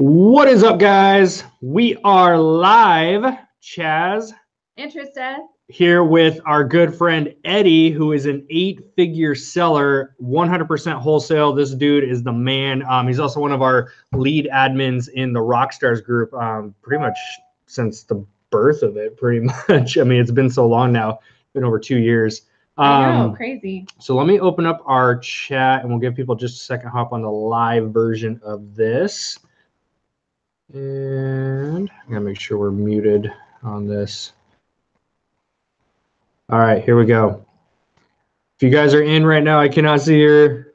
What is up, guys? We are live, Chaz, and Trista, here with our good friend Eddie, who is an 8-figure seller, 100% wholesale. This dude is the man. He's also one of our lead admins in the Rockstars group, pretty much since the birth of it, pretty much. I mean, it's been so long now, been over 2 years. I know, crazy. So let me open up our chat, and we'll give people just a second to hop on the live version of this. And I gotta make sure we're muted on this. All right, here we go. If you guys are in right now, I cannot see your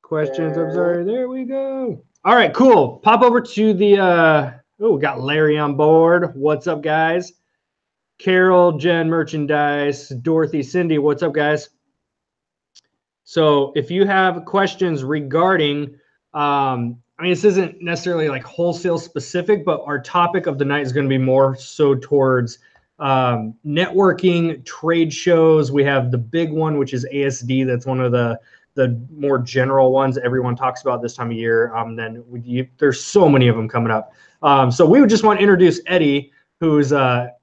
questions. I'm sorry. There we go. All right, cool. Pop over to the we got Larry on board. What's up, guys? Carol, Jen, Merchandise, Dorothy, Cindy, what's up, guys? So if you have questions regarding I mean, this isn't necessarily like wholesale specific, but our topic of the night is going to be more so towards networking, trade shows. We have the big one, which is ASD. That's one of the more general ones everyone talks about this time of year. Then there's so many of them coming up. So we would just want to introduce Eddie, who's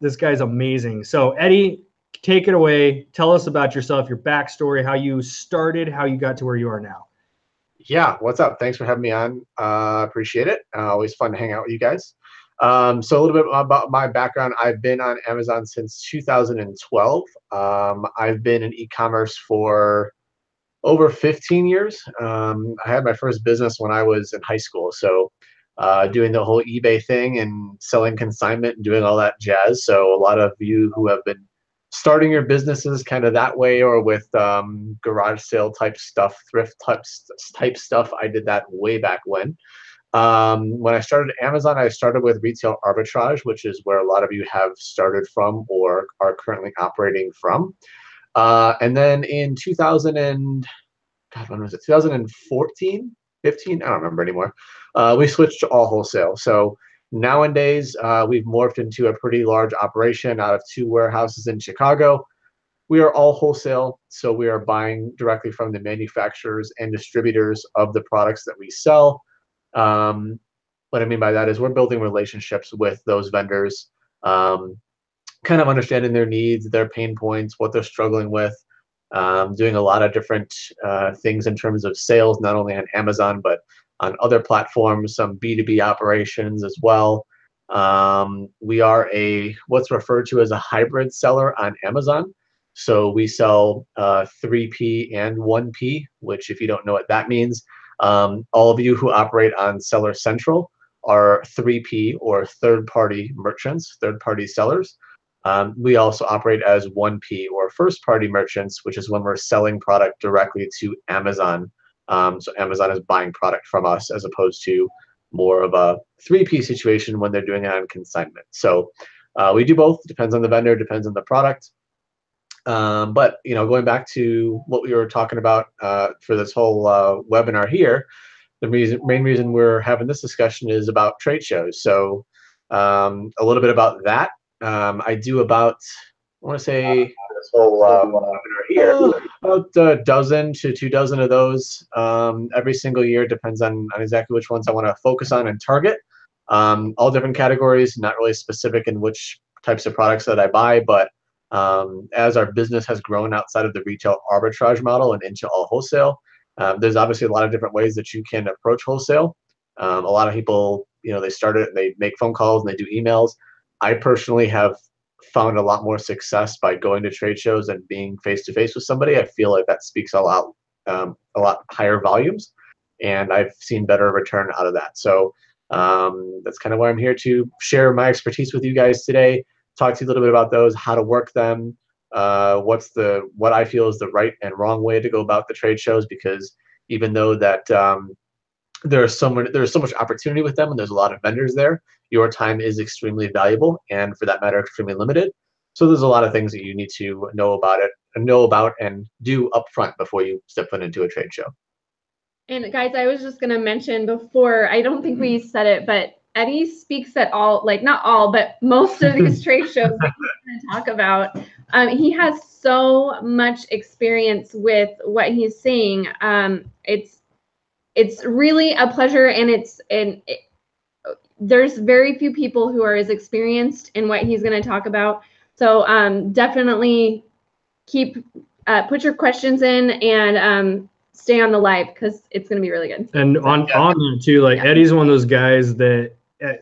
this guy's amazing. So Eddie, take it away. Tell us about yourself, your backstory, how you started, how you got to where you are now. Yeah, what's up? Thanks for having me on. Appreciate it. Always fun to hang out with you guys. So a little bit about my background. I've been on Amazon since 2012. I've been in e-commerce for over 15 years. I had my first business when I was in high school. So doing the whole eBay thing and selling consignment and doing all that jazz. So a lot of you who have been starting your businesses kind of that way, or with garage sale type stuff, thrift type stuff. I did that way back when. When I started Amazon, I started with retail arbitrage, which is where a lot of you have started from or are currently operating from. And then in 2014, 15? I don't remember anymore. We switched to all wholesale. So nowadays, we've morphed into a pretty large operation out of 2 warehouses in Chicago. We are all wholesale, so we are buying directly from the manufacturers and distributors of the products that we sell. What I mean by that is we're building relationships with those vendors, kind of understanding their needs, their pain points, what they're struggling with, doing a lot of different things in terms of sales, not only on Amazon, but on other platforms, some B2B operations as well. We are what's referred to as a hybrid seller on Amazon. So we sell 3P and 1P, which if you don't know what that means, all of you who operate on Seller Central are 3P or third-party merchants, third-party sellers. We also operate as 1P or first-party merchants, which is when we're selling product directly to Amazon. So Amazon is buying product from us as opposed to more of a 3P situation when they're doing it on consignment. So we do both. Depends on the vendor, depends on the product. But going back to what we were talking about for this whole webinar here, the main reason we're having this discussion is about trade shows. So a little bit about that. I do about, I want to say, this whole webinar here, about a dozen to 2 dozen of those every single year. Depends on exactly which ones I want to focus on and target. All different categories, not really specific in which types of products that I buy, but as our business has grown outside of the retail arbitrage model and into all wholesale, there's obviously a lot of different ways that you can approach wholesale. A lot of people, they start it and they make phone calls and they do emails. I personally have found a lot more success by going to trade shows and being face-to-face with somebody. I feel like that speaks a lot higher volumes, and I've seen better return out of that. So that's kind of why I'm here to share my expertise with you guys today, talk to you a little bit about those, how to work them, what I feel is the right and wrong way to go about the trade shows, because even though that there's so much opportunity with them and there's a lot of vendors there, your time is extremely valuable, and for that matter, extremely limited. So there's a lot of things that you need to know about and do upfront before you step foot into a trade show. And guys, I was just going to mention before, I don't think we said it, but Eddie speaks at all, like not all, but most of these trade shows that we're going to talk about. He has so much experience with what he's saying. it's really a pleasure, and there's very few people who are as experienced in what he's going to talk about. So definitely put your questions in and stay on the live, because it's going to be really good. And on that too, like Eddie's one of those guys that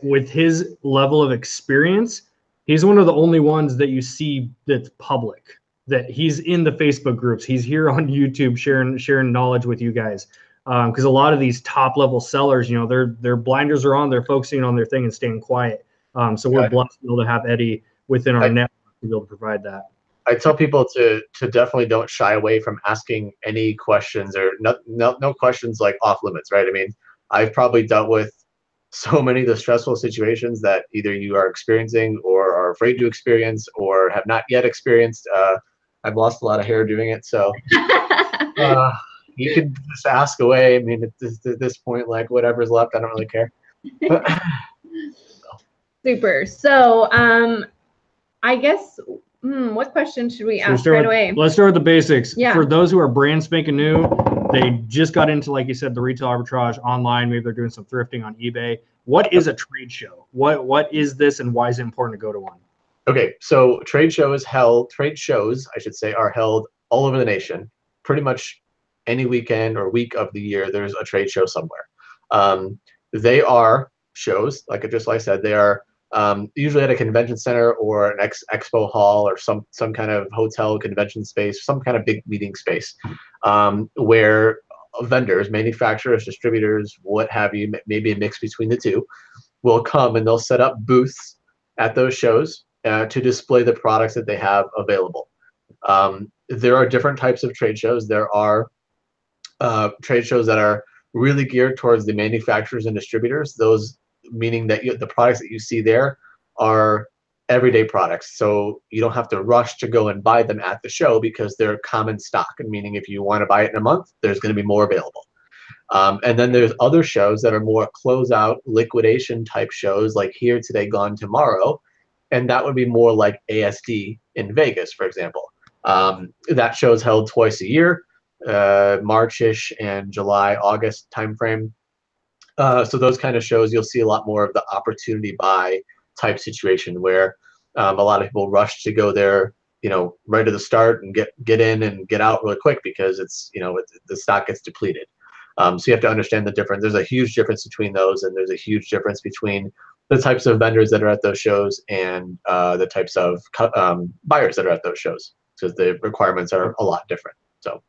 with his level of experience, he's one of the only ones that you see that's public, that he's in the Facebook groups. He's here on YouTube sharing knowledge with you guys. Because a lot of these top level sellers, you know, their blinders are on, they're focusing on their thing and staying quiet. So we're blessed to be able to have Eddie within our network to be able to provide that. I tell people to definitely don't shy away from asking any questions, or no questions like off limits, right? I mean, I've probably dealt with so many of the stressful situations that either you are experiencing or are afraid to experience or have not yet experienced. I've lost a lot of hair doing it, so you can just ask away. I mean, at this point, like whatever's left, I don't really care. Super. So I guess what question should we ask right away? Let's start with the basics. Yeah. For those who are brand spanking new, they just got into, like you said, the retail arbitrage online. Maybe they're doing some thrifting on eBay. What is a trade show? What is this, and why is it important to go to one? Okay, so trade shows, I should say, are held all over the nation. Pretty much any weekend or week of the year, there's a trade show somewhere. They are shows, like I said, they are usually at a convention center or an expo hall or some kind of hotel convention space, some kind of big meeting space, where vendors, manufacturers, distributors, what have you, maybe a mix between the two, will come and they'll set up booths at those shows to display the products that they have available. There are different types of trade shows. There are trade shows that are really geared towards the manufacturers and distributors, those meaning that the products that you see there are everyday products. So you don't have to rush to go and buy them at the show because they're common stock, meaning if you want to buy it in a month, there's going to be more available. And then there's other shows that are more closeout liquidation type shows, like Here Today, Gone Tomorrow. And that would be more like ASD in Vegas, for example. That show is held twice a year, March-ish and July, August timeframe. So those kind of shows, you'll see a lot more of the opportunity buy type situation where a lot of people rush to go there, right to the start and get in and get out really quick because it's, the stock gets depleted. So you have to understand the difference. There's a huge difference between those, and there's a huge difference between the types of vendors that are at those shows and the types of buyers that are at those shows, because the requirements are a lot different. So.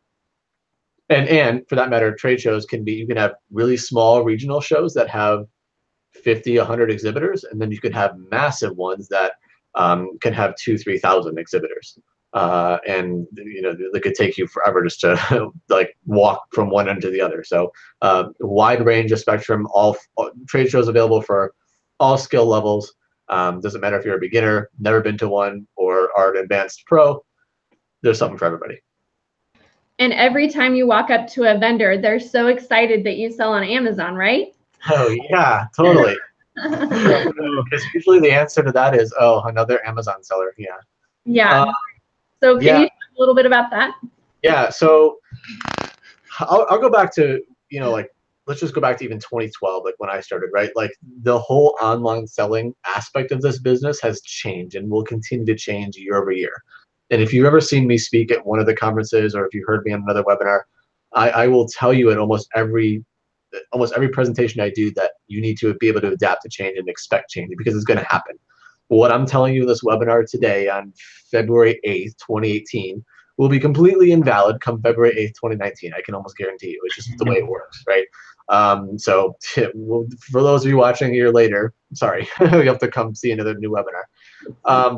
And for that matter, trade shows you can have really small regional shows that have 50, 100 exhibitors, and then you could have massive ones that can have 2,000-3,000 exhibitors. And it could take you forever just to like walk from one end to the other. So wide range of spectrum, all trade shows available for all skill levels. Doesn't matter if you're a beginner, never been to one, or are an advanced pro. There's something for everybody. And every time you walk up to a vendor, they're so excited that you sell on Amazon, right? Oh, yeah, totally. Because usually the answer to that is, oh, another Amazon seller. Yeah. Yeah. So can you talk a little bit about that? Yeah. So I'll go back to, let's just go back to even 2012, like when I started, right? Like the whole online selling aspect of this business has changed and will continue to change year over year. And if you've ever seen me speak at one of the conferences, or if you heard me on another webinar, I will tell you at almost every presentation I do that you need to be able to adapt to change and expect change, because it's going to happen. What I'm telling you in this webinar today on February 8th, 2018, will be completely invalid come February 8th, 2019. I can almost guarantee you. It's just the way it works, right? So for those of you watching a year later, sorry, you have to come see another new webinar.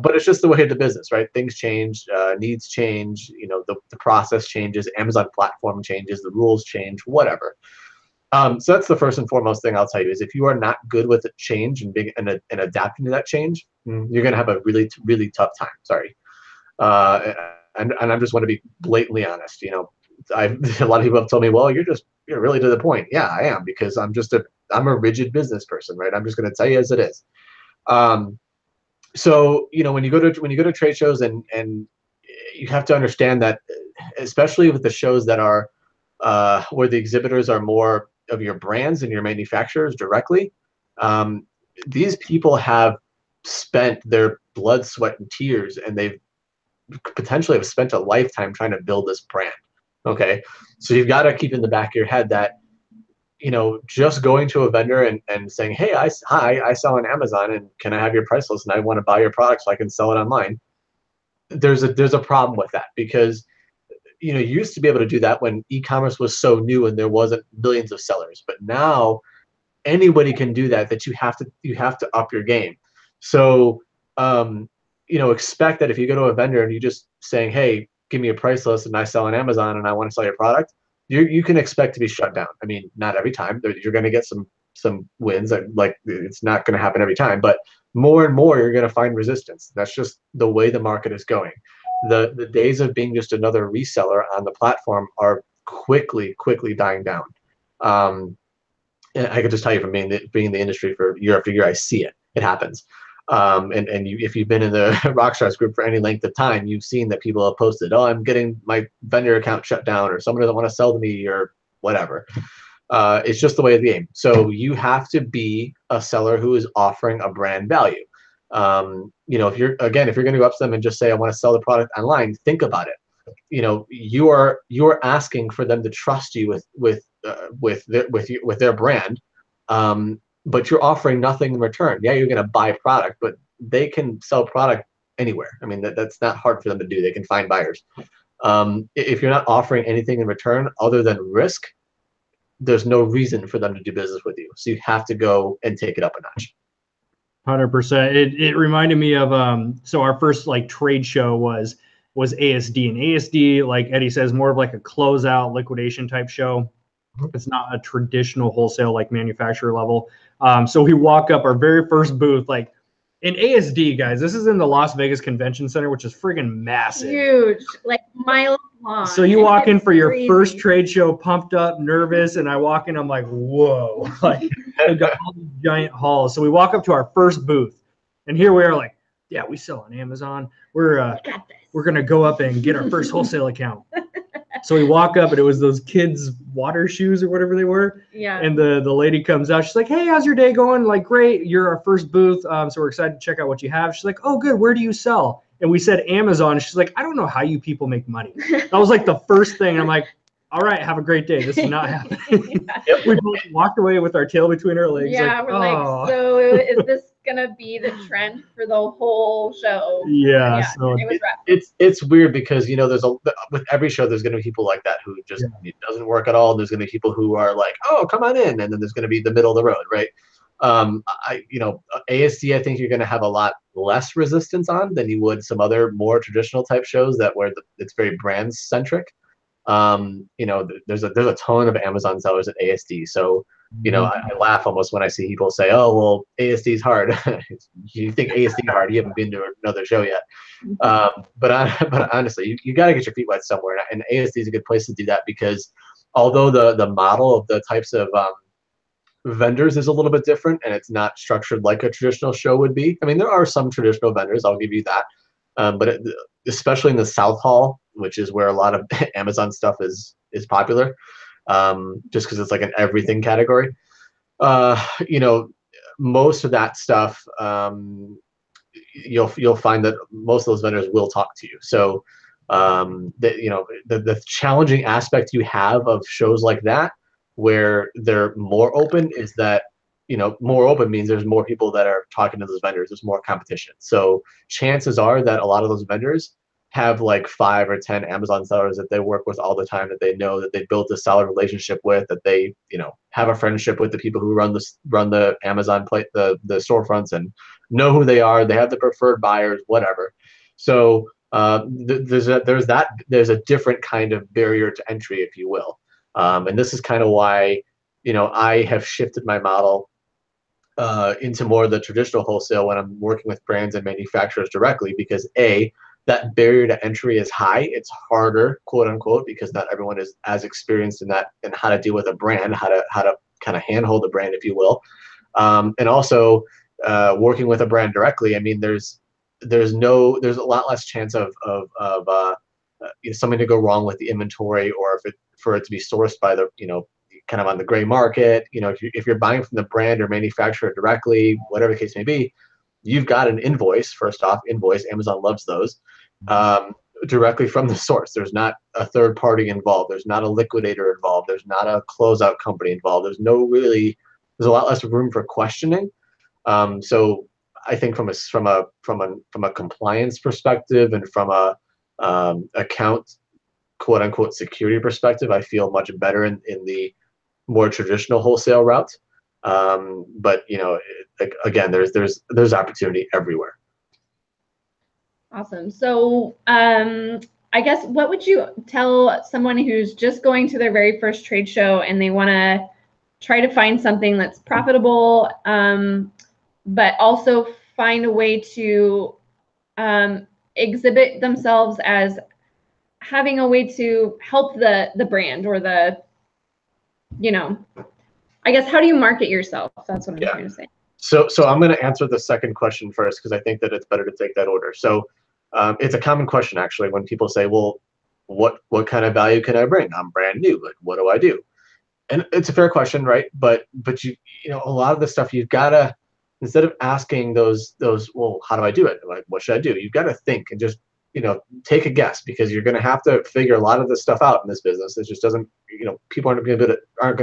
But it's just the way of the business, right? Things change, needs change, the process changes, Amazon platform changes, the rules change, whatever. So that's the first and foremost thing I'll tell you is if you are not good with change and adapting to that change, you're going to have a really, really tough time. Sorry. And I just want to be blatantly honest. A lot of people have told me, well, you're really to the point. Yeah, I am, because I'm a rigid business person, right? I'm just going to tell you as it is. So, when you go to trade shows and you have to understand that, especially with the shows that are where the exhibitors are more your brands and your manufacturers directly, these people have spent their blood, sweat, and tears, and they've potentially have spent a lifetime trying to build this brand. Okay, so you've got to keep in the back of your head that, you know, just going to a vendor and saying, hey, I sell on Amazon, and can I have your price list, and I want to buy your product so I can sell it online. There's a problem with that, because, you know, you used to be able to do that when e-commerce was so new and there wasn't millions of sellers, but now anybody can do that. That you have to up your game. So you know, expect that if you go to a vendor and you just saying, hey, give me a price list and I sell on Amazon and I want to sell your product, you can expect to be shut down. I mean, not every time. You're going to get some wins. Like, it's not going to happen every time, but more and more you're going to find resistance. That's just the way the market is going. The days of being just another reseller on the platform are quickly dying down. And I can just tell you from being in the industry for year after year, I see it. It happens. If you've been in the Rockstars group for any length of time, you've seen that people have posted, oh, I'm getting my vendor account shut down, or someone doesn't want to sell to me, or whatever. It's just the way of the game. So you have to be a seller who is offering a brand value. You know, if you're going to go up to them and just say, I want to sell the product online, think about it. You know, you are asking for them to trust you with their brand, but you're offering nothing in return. Yeah, you're going to buy product, but they can sell product anywhere. I mean, that's not hard for them to do. They can find buyers. If you're not offering anything in return other than risk, there's no reason for them to do business with you. So you have to go and take it up a notch. 100%. It reminded me of so our first like trade show was ASD, and ASD, like Eddie says, more of like a closeout liquidation type show. It's not a traditional wholesale like manufacturer level. So we walk up our very first booth, like in ASD, guys. This is in the Las Vegas Convention Center, which is friggin' massive, huge, like miles long. So you walk in for your first trade show, pumped up, nervous, and I walk in, I'm like, whoa, like I've got all these giant halls. So we walk up to our first booth, and here we are, like, yeah, we sell on Amazon. We're gonna go up and get our first wholesale account. So we walk up, and it was those kids' water shoes or whatever they were. Yeah. And the lady comes out. She's like, hey, how's your day going? Like, great. You're our first booth. So we're excited to check out what you have. She's like, oh, good. Where do you sell? And we said Amazon. She's like, I don't know how you people make money. That was like the first thing. I'm like, all right, have a great day. This is not happening. Yeah. We both walked away with our tail between our legs. Yeah, like, we're like, so is this gonna be the trend for the whole show? Yeah, so it was rough. It's weird because, you know, with every show there's going to be people like that who just it doesn't work at all. There's going to be people who are like, oh, come on in, and then there's going to be the middle of the road, right? ASD, I think you're going to have a lot less resistance on than you would some other more traditional type shows where it's very brand centric. There's a ton of Amazon sellers at ASD, so you know, I laugh almost when I see people say, oh, well, ASD is hard. You think ASD hard, you haven't been to another show yet. But honestly, you got to get your feet wet somewhere, and ASD is a good place to do that, because although the model of the types of vendors is a little bit different, and it's not structured like a traditional show would be. I mean, there are some traditional vendors, I'll give you that, but especially in the South Hall, which is where a lot of Amazon stuff is popular, just because it's like an everything category. Most of that stuff, you'll find that most of those vendors will talk to you. So the challenging aspect you have of shows like that, where they're more open, is that more open means there's more people that are talking to those vendors. There's more competition. So chances are that a lot of those vendors have like 5 or 10 Amazon sellers that they work with all the time, that they know, that they built a solid relationship with, that they have a friendship with the people who run the Amazon the storefronts, and know who they are. They have the preferred buyers, whatever. So there's a different kind of barrier to entry, if you will. And this is kind of why I have shifted my model into more of the traditional wholesale when I'm working with brands and manufacturers directly, because that barrier to entry is high. It's harder, quote unquote, because not everyone is as experienced in that, and how to deal with a brand, how to kind of handhold the brand, if you will. And also working with a brand directly, I mean, there's a lot less chance of something to go wrong with the inventory, or for it to be sourced by the kind of on the gray market. If you're buying from the brand or manufacturer directly, whatever the case may be, you've got an invoice. First off, invoice. Amazon loves those. Directly from the source. There's not a third party involved. There's not a liquidator involved. There's not a closeout company involved. There's a lot less room for questioning. So I think from a compliance perspective and from a account quote unquote security perspective, I feel much better in the more traditional wholesale route. But again, there's opportunity everywhere. Awesome. So I guess what would you tell someone who's just going to their very first trade show and they want to try to find something that's profitable, but also find a way to exhibit themselves as having a way to help the brand or I guess, how do you market yourself? That's what I'm trying to say. So I'm going to answer the second question first, because I think that it's better to take that order. So it's a common question, actually, when people say, well, what kind of value can I bring? I'm brand new. Like, what do I do? And it's a fair question, right? But a lot of the stuff you've got to, instead of asking those, well, how do I do it? Like, what should I do? You've got to think and just, take a guess, because you're going to have to figure a lot of this stuff out in this business. It just doesn't, people aren't going to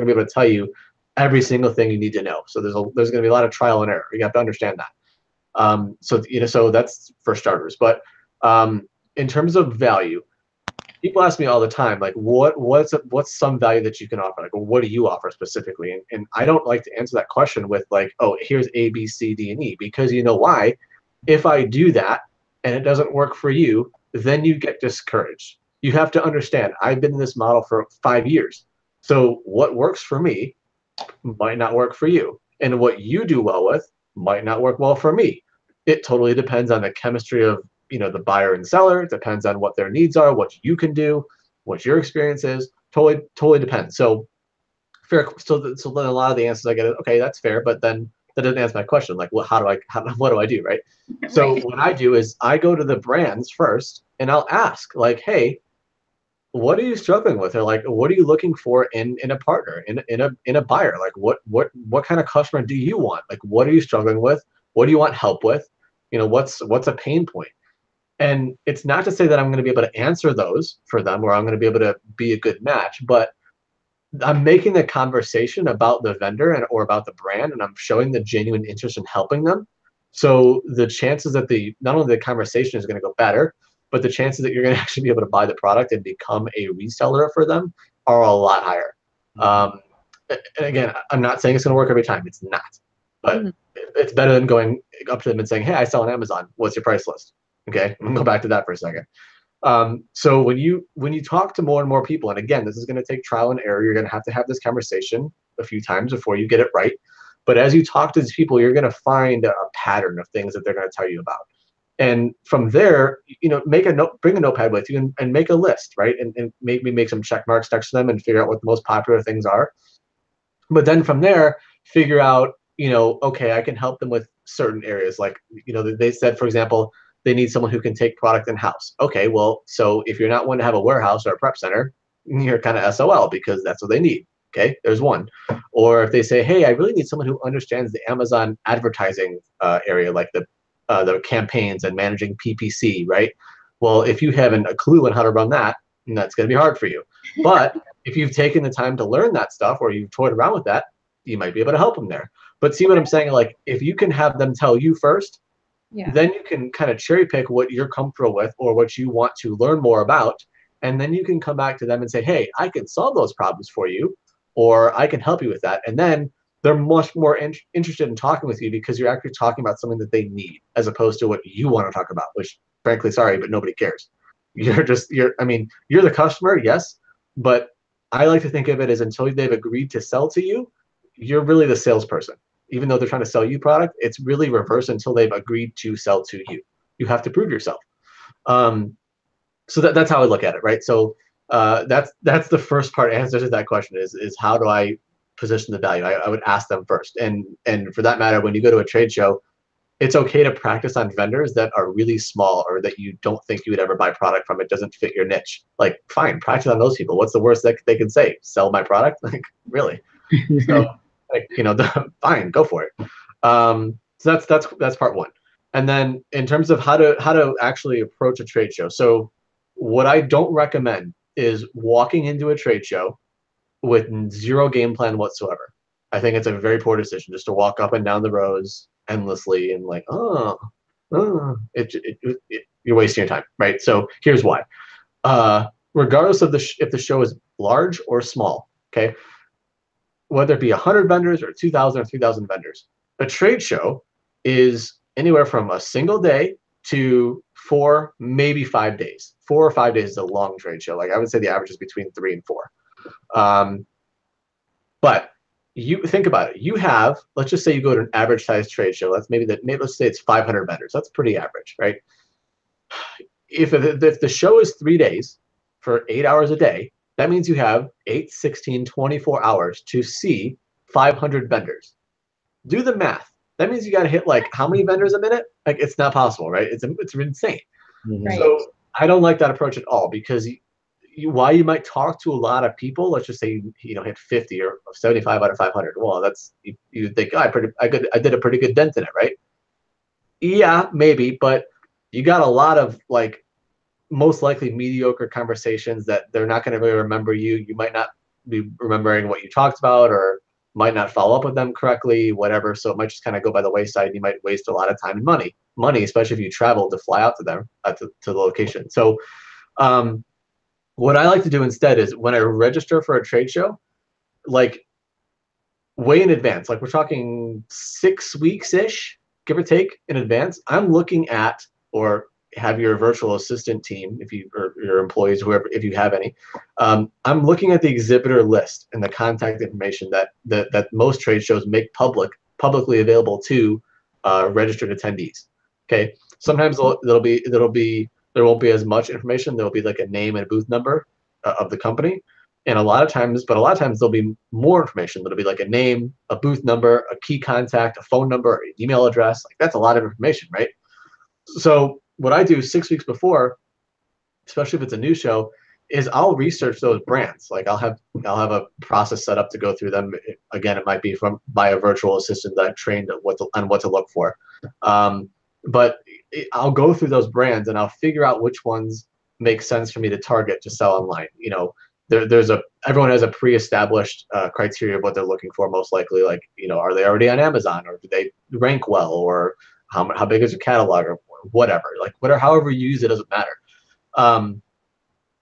be able to tell you every single thing you need to know. So there's going to be a lot of trial and error. You have to understand that. So that's for starters. But in terms of value, people ask me all the time, like, what's some value that you can offer? Like, well, what do you offer specifically? And I don't like to answer that question with like, oh, here's A, B, C, D, and E, because you know why? If I do that and it doesn't work for you, then you get discouraged. You have to understand, I've been in this model for 5 years. So what works for me might not work for you. And what you do well with might not work well for me. It totally depends on the chemistry of the buyer and seller. It depends on what their needs are, what you can do, what your experience is. Totally depends. So fair. So then a lot of the answers I get is, okay, that's fair, but then that doesn't answer my question. Like, well, what do I do, right? So what I do is I go to the brands first and I'll ask, like, hey, what are you struggling with? Or like, what are you looking for in a partner, in a buyer? Like, what kind of customer do you want? Like, what are you struggling with? What do you want help with? What's a pain point? And it's not to say that I'm going to be able to answer those for them, or I'm going to be able to be a good match, but I'm making the conversation about the vendor or about the brand, and I'm showing the genuine interest in helping them. So the chances that not only the conversation is going to go better, but the chances that you're going to actually be able to buy the product and become a reseller for them are a lot higher. And again, I'm not saying it's going to work every time. It's not. But it's better than going up to them and saying, hey, I sell on Amazon. What's your price list? Okay, I'm going to go back to that for a second. So when you talk to more and more people, and again, this is going to take trial and error. You're going to have this conversation a few times before you get it right. But as you talk to these people, you're going to find a pattern of things that they're going to tell you about. And from there, bring a notepad with you and make a list, right? And maybe make some check marks next to them and figure out what the most popular things are. But then from there, figure out, okay, I can help them with certain areas. Like, they said, for example, they need someone who can take product in-house. Okay, well, so if you're not one to have a warehouse or a prep center, you're kind of SOL, because that's what they need. Okay, there's one. Or if they say, hey, I really need someone who understands the Amazon advertising area, like the campaigns and managing PPC, right? Well, if you haven't a clue on how to run that, that's going to be hard for you. But if you've taken the time to learn that stuff, or you've toyed around with that, you might be able to help them there. But see what I'm saying? Like, if you can have them tell you first, then you can kind of cherry pick what you're comfortable with or what you want to learn more about. And then you can come back to them and say, hey, I can solve those problems for you, or I can help you with that. And then they're much more interested in talking with you, because you're actually talking about something that they need, as opposed to what you want to talk about, which, frankly, sorry, but nobody cares. You're the customer, yes, but I like to think of it as, until they've agreed to sell to you, you're really the salesperson. Even though they're trying to sell you product, it's really reverse until they've agreed to sell to you. You have to prove yourself. So that's how I look at it, right? So that's the first part answer to that question is how do I position the value? I would ask them first. And for that matter, when you go to a trade show, it's okay to practice on vendors that are really small or that you don't think you would ever buy product from. It doesn't fit your niche. Like, fine, practice on those people. What's the worst that they can say? Sell my product? Like, really? So, like, fine, go for it. So that's part one. And then in terms of how to actually approach a trade show. So what I don't recommend is walking into a trade show with zero game plan whatsoever. I think it's a very poor decision just to walk up and down the rows endlessly and like, you're wasting your time, right? So here's why. Regardless of if the show is large or small, okay, whether it be 100 vendors or 2,000 or 3,000 vendors, a trade show is anywhere from a single day to 4, maybe 5 days. 4 or 5 days is a long trade show. Like, I would say the average is between 3 and 4. But you think about it. You have, let's just say you go to an average size trade show. Let's say it's 500 vendors. That's pretty average, right? If the show is 3 days for 8 hours a day, that means you have 8, 16, 24 hours to see 500 vendors. Do the math. That means you got to hit like how many vendors a minute? Like, it's not possible, right? It's insane. Right. So I don't like that approach at all, because while you might talk to a lot of people, let's just say you hit 50 or 75 out of 500. Well, that's you think, I did a pretty good dent in it, right? Yeah, maybe, but you got a lot of like most likely mediocre conversations that they're not going to really remember you. You might not be remembering what you talked about, or might not follow up with them correctly, whatever. So it might just kind of go by the wayside, and you might waste a lot of time and money, especially if you travel to fly out to them to the location. So what I like to do instead is when I register for a trade show, like way in advance, like we're talking 6 weeks-ish, give or take, in advance, I'm looking at, or have your virtual assistant team, or your employees, whoever, if you have any, I'm looking at the exhibitor list and the contact information that most trade shows make publicly available to registered attendees. Okay, sometimes there won't be as much information. There'll be like a name and a booth number of the company, and a lot of times there'll be more information. There'll be like a name, a booth number, a key contact, a phone number, an email address. Like, that's a lot of information, right? So what I do 6 weeks before, especially if it's a new show, is I'll research those brands. Like, I'll have a process set up to go through them. Again, it might be by a virtual assistant that I've trained on what to look for. But I'll go through those brands and I'll figure out which ones make sense for me to target to sell online. Everyone has a pre-established criteria of what they're looking for, most likely. Like, are they already on Amazon, or do they rank well, or how big is your catalog, or whatever. Like, however you use it doesn't matter.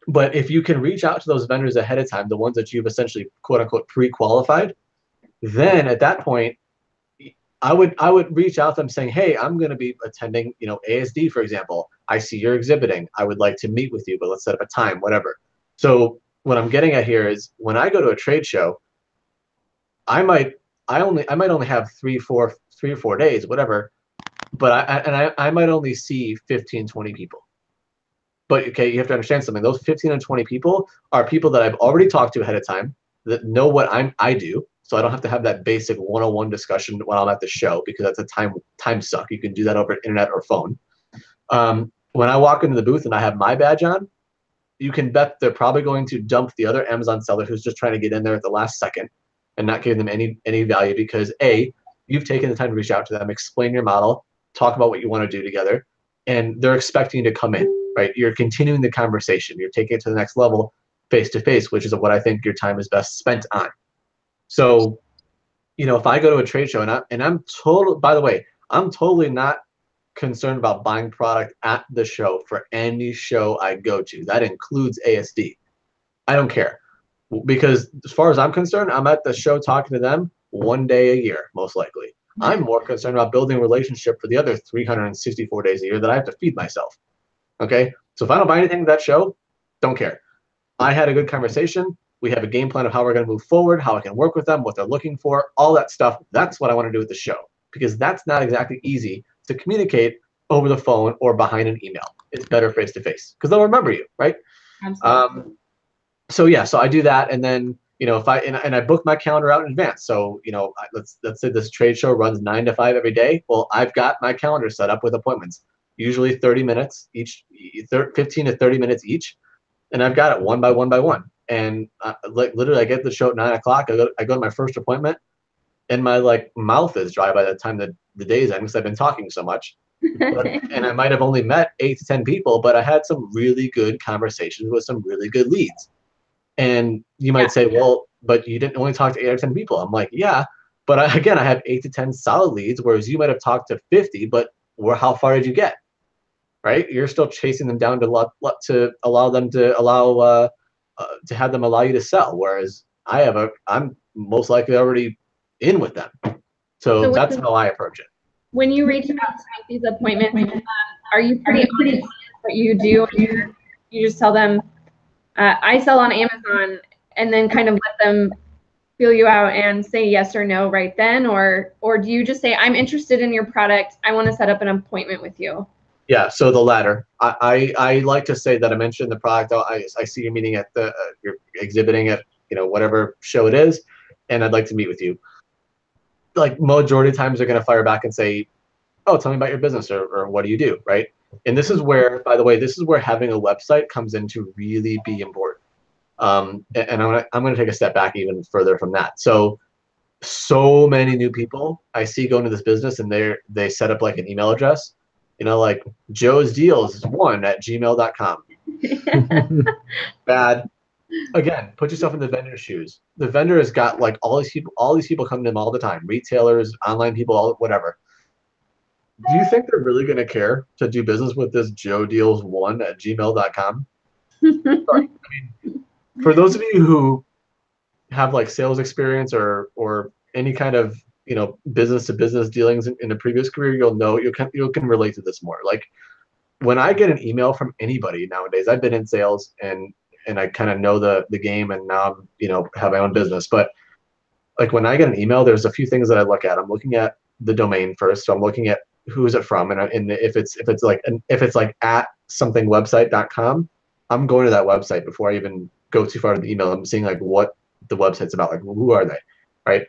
But if you can reach out to those vendors ahead of time, the ones that you've essentially quote unquote pre-qualified, then at that point, I would reach out to them saying, hey, I'm going to be attending, ASD, for example. I see you're exhibiting. I would like to meet with you, but let's set up a time, whatever. So what I'm getting at here is, when I go to a trade show, I might only have 3 or 4 days, whatever, but I might only see 15, 20 people. But okay, you have to understand something. Those 15 and 20 people are people that I've already talked to ahead of time, that know what I do. So I don't have to have that basic 101 discussion when I'm at the show, because that's a time suck. You can do that over internet or phone. When I walk into the booth and I have my badge on, you can bet they're probably going to dump the other Amazon seller who's just trying to get in there at the last second and not giving them any value, because A, you've taken the time to reach out to them, explain your model, talk about what you want to do together, and they're expecting you to come in, right? You're continuing the conversation. You're taking it to the next level face to face, which is what I think your time is best spent on. So, if I go to a trade show and I'm totally not concerned about buying product at the show for any show I go to. That includes ASD. I don't care, because as far as I'm concerned, I'm at the show talking to them 1 day a year, most likely. I'm more concerned about building a relationship for the other 364 days a year that I have to feed myself. Okay? So if I don't buy anything at that show, don't care. I had a good conversation. We have a game plan of how we're going to move forward, how I can work with them, what they're looking for, all that stuff. That's what I want to do at the show, because that's not exactly easy to communicate over the phone or behind an email. It's better face to face, because they'll remember you, right? Absolutely. So I do that, and then if I book my calendar out in advance. So, let's say this trade show runs 9 to 5 every day. Well, I've got my calendar set up with appointments, usually 30 minutes each, 15 to 30 minutes each. And I've got it one by one by one. And literally I get the show at 9 o'clock. I go to my first appointment and my mouth is dry by the time the day's end because I've been talking so much. And I might have only met 8 to 10 people, but I had some really good conversations with some really good leads. And you might say, well, but you didn't only talk to 8 or 10 people. I'm like, yeah, but I have 8 to 10 solid leads, whereas you might have talked to 50, but how far did you get? Right? You're still chasing them down to allow them to have them allow you to sell. Whereas I'm most likely already in with them. So that's how I approach it. When you reach out to make these appointments, are you pretty honest with what you do? You just tell them, I sell on Amazon, and then kind of let them feel you out and say yes or no right then? Or do you just say, I'm interested in your product, I want to set up an appointment with you? Yeah, so the latter. I like to say that I'm interested in the product. I see you meeting at you're exhibiting at whatever show it is, and I'd like to meet with you. Majority of times they're going to fire back and say, oh, tell me about your business, or what do you do, right? And this is where, by the way, having a website comes in to really be important. And I'm gonna take a step back even further from that. So many new people I see go into this business, and they set up an email address, like Joe's Deals 1@gmail.com. Bad. Again, put yourself in the vendor's shoes. The vendor has got all these people coming to them all the time, retailers, online people, whatever. Do you think they're really going to care to do business with this Joe Deals 1@gmail.com? Sorry. For those of you who have sales experience or any kind of business to business dealings in a previous career, you can relate to this more. When I get an email from anybody nowadays, I've been in sales and I kind of know the game, and now I'm have my own business. But when I get an email, there's a few things that I look at. I'm looking at the domain first, so I'm looking at who is it from, and if it's at somethingwebsite.com, I'm going to that website before I even go too far to the email. I'm seeing what the website's about, who are they, right?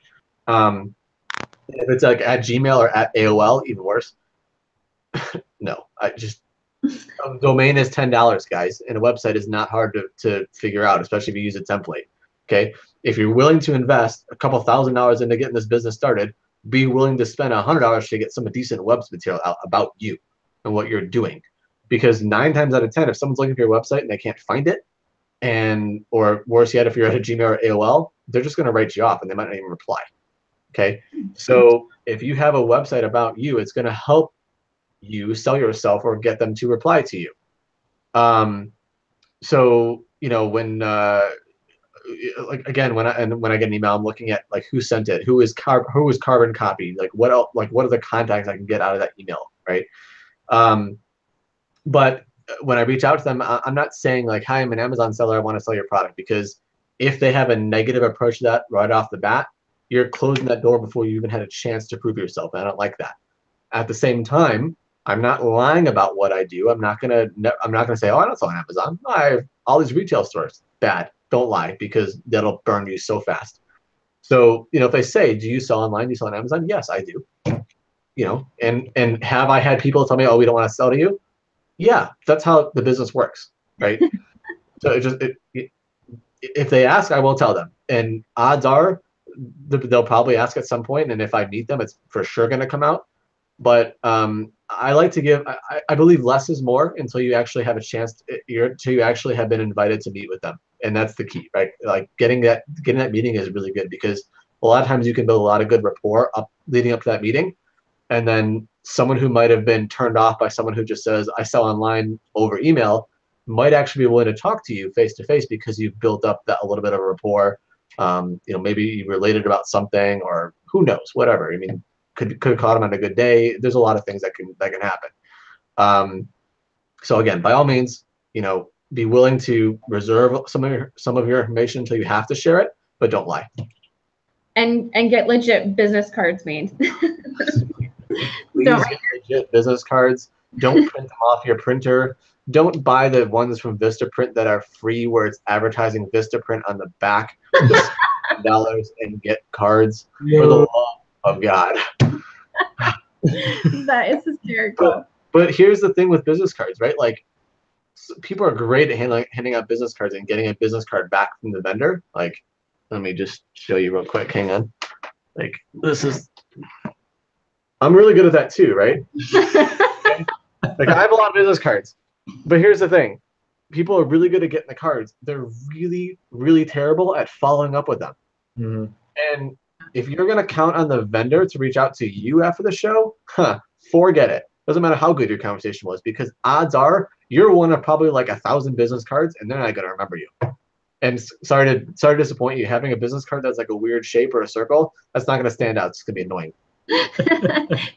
If it's at Gmail or at AOL, even worse. No, domain is $10, guys, and a website is not hard to figure out, especially if you use a template. Okay, if you're willing to invest a couple $1,000s into getting this business started, be willing to spend $100 to get some decent web material out about you and what you're doing. Because 9 times out of 10, if someone's looking for your website and they can't find it, or worse yet, if you're at a Gmail or AOL, they're just going to write you off and they might not even reply. Okay, so if you have a website about you, it's going to help you sell yourself or get them to reply to you. So when again, when I get an email, I'm looking at who sent it, who is carbon copied, what else, what are the contacts I can get out of that email, right? But when I reach out to them, I'm not saying hi, I'm an Amazon seller, I want to sell your product, because if they have a negative approach to that right off the bat, you're closing that door before you even had a chance to prove yourself, and I don't like that. At the same time, I'm not lying about what I do. I'm not gonna say, oh, I don't sell on Amazon. I have all these retail stores. Bad. Don't lie, because that'll burn you so fast. So if they say, do you sell online? Do you sell on Amazon? Yes, I do. And have I had people tell me, oh, we don't want to sell to you? Yeah, that's how the business works, right? So if they ask, I will tell them. And odds are they'll probably ask at some point, and if I meet them, it's for sure going to come out. But I like to give, I believe less is more until you actually have a chance, until you actually have been invited to meet with them. And that's the key, right? Getting that meeting is really good, because a lot of times you can build a lot of good rapport leading up to that meeting. And then someone who might have been turned off by someone who just says, I sell online over email, might actually be willing to talk to you face to face, because you've built up a little bit of a rapport. Maybe you related about something, or who knows, whatever. I mean, could have caught them on a good day. There's a lot of things that can happen. So again, by all means, be willing to reserve some of your information until you have to share it, but don't lie. And get legit business cards made. Please get legit business cards. Don't print them off your printer. don't buy the ones from Vistaprint that are free where it's advertising Vistaprint on the back. Dollars and get cards for the love of God. That is hysterical. But here's the thing with business cards, right? Like, people are great at handing out business cards and getting a business card back from the vendor. Like, let me just show you real quick. Hang on. Like, I'm really good at that too, right? Okay? Like, I have a lot of business cards. But here's the thing. People are really good at getting the cards. They're really, really terrible at following up with them. Mm-hmm. And if you're going to count on the vendor to reach out to you after the show, forget it. Doesn't matter how good your conversation was, because odds are you're one of probably like 1,000 business cards, and they're not going to remember you. And sorry to disappoint you. Having a business card that's like a weird shape or a circle, that's not going to stand out. It's going to be annoying.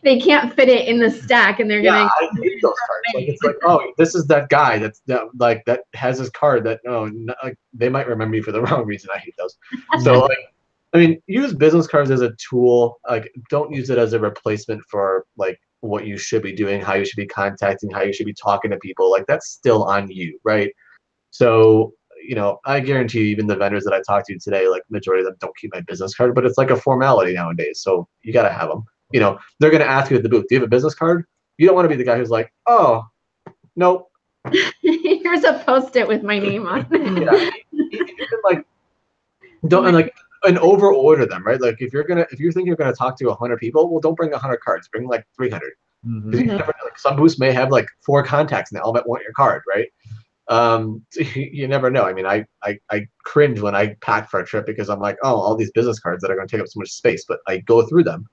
They can't fit it in the stack, and they're gonna. I hate those cards. Like, it's like, oh, this is that guy that has his card that like, they might remember you for the wrong reason. I hate those. So like, I mean, use business cards as a tool. Like, don't use it as a replacement for like what you should be doing, how you should be contacting, how you should be talking to people. Like, that's still on you, right? So, I guarantee you, even the vendors that I talked to today, like, majority of them don't keep my business card, but it's like a formality nowadays. So you got to have them. They're going to ask you at the booth, do you have a business card? You don't want to be the guy who's like, oh, nope. Here's a Post-it with my name on it. And over order them, right? Like, if you think you're gonna talk to 100 people, well, don't bring 100 cards. Bring like 300. Mm-hmm. You never, like, some booths may have like 4 contacts and they all might want your card, right? So you never know. I mean, I cringe when I pack for a trip because I'm like, oh, all these business cards that are going to take up so much space, but I go through them.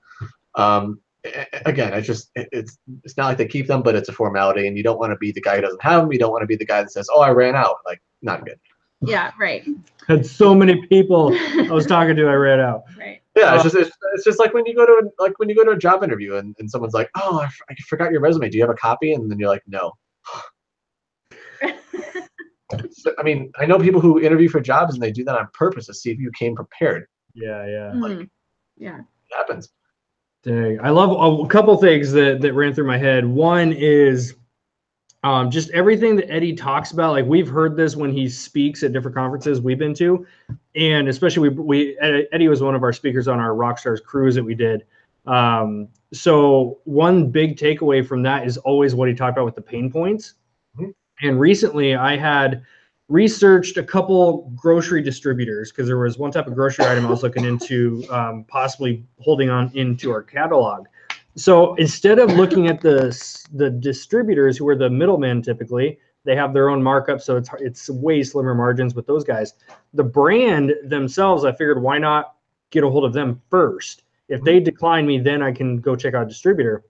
Again, it's not like they keep them, but it's a formality, and you don't want to be the guy who doesn't have them. You don't want to be the guy that says, oh, I ran out. Like, not good. Yeah, right. Had so many people I was talking to, I ran out. Right. Yeah, it's just like when you go to a job interview and someone's like, oh, I forgot your resume. Do you have a copy? And then you're like, no. I mean, I know people who interview for jobs and they do that on purpose to see if you came prepared. Yeah. Mm-hmm. Yeah. It happens. Dang. I love a couple things that ran through my head. One is just everything that Eddie talks about. Like, we've heard this when he speaks at different conferences we've been to, and especially Eddie was one of our speakers on our Rockstars cruise that we did. So one big takeaway from that is always what he talked about with the pain points. Mm-hmm. And recently I had researched a couple grocery distributors because there was one type of grocery item I was looking into possibly holding on into our catalog. So instead of looking at the distributors who are the middlemen, typically they have their own markup, so it's way slimmer margins with those guys. The brand themselves, I figured, why not get a hold of them first? If they decline me, then I can go check out a distributor.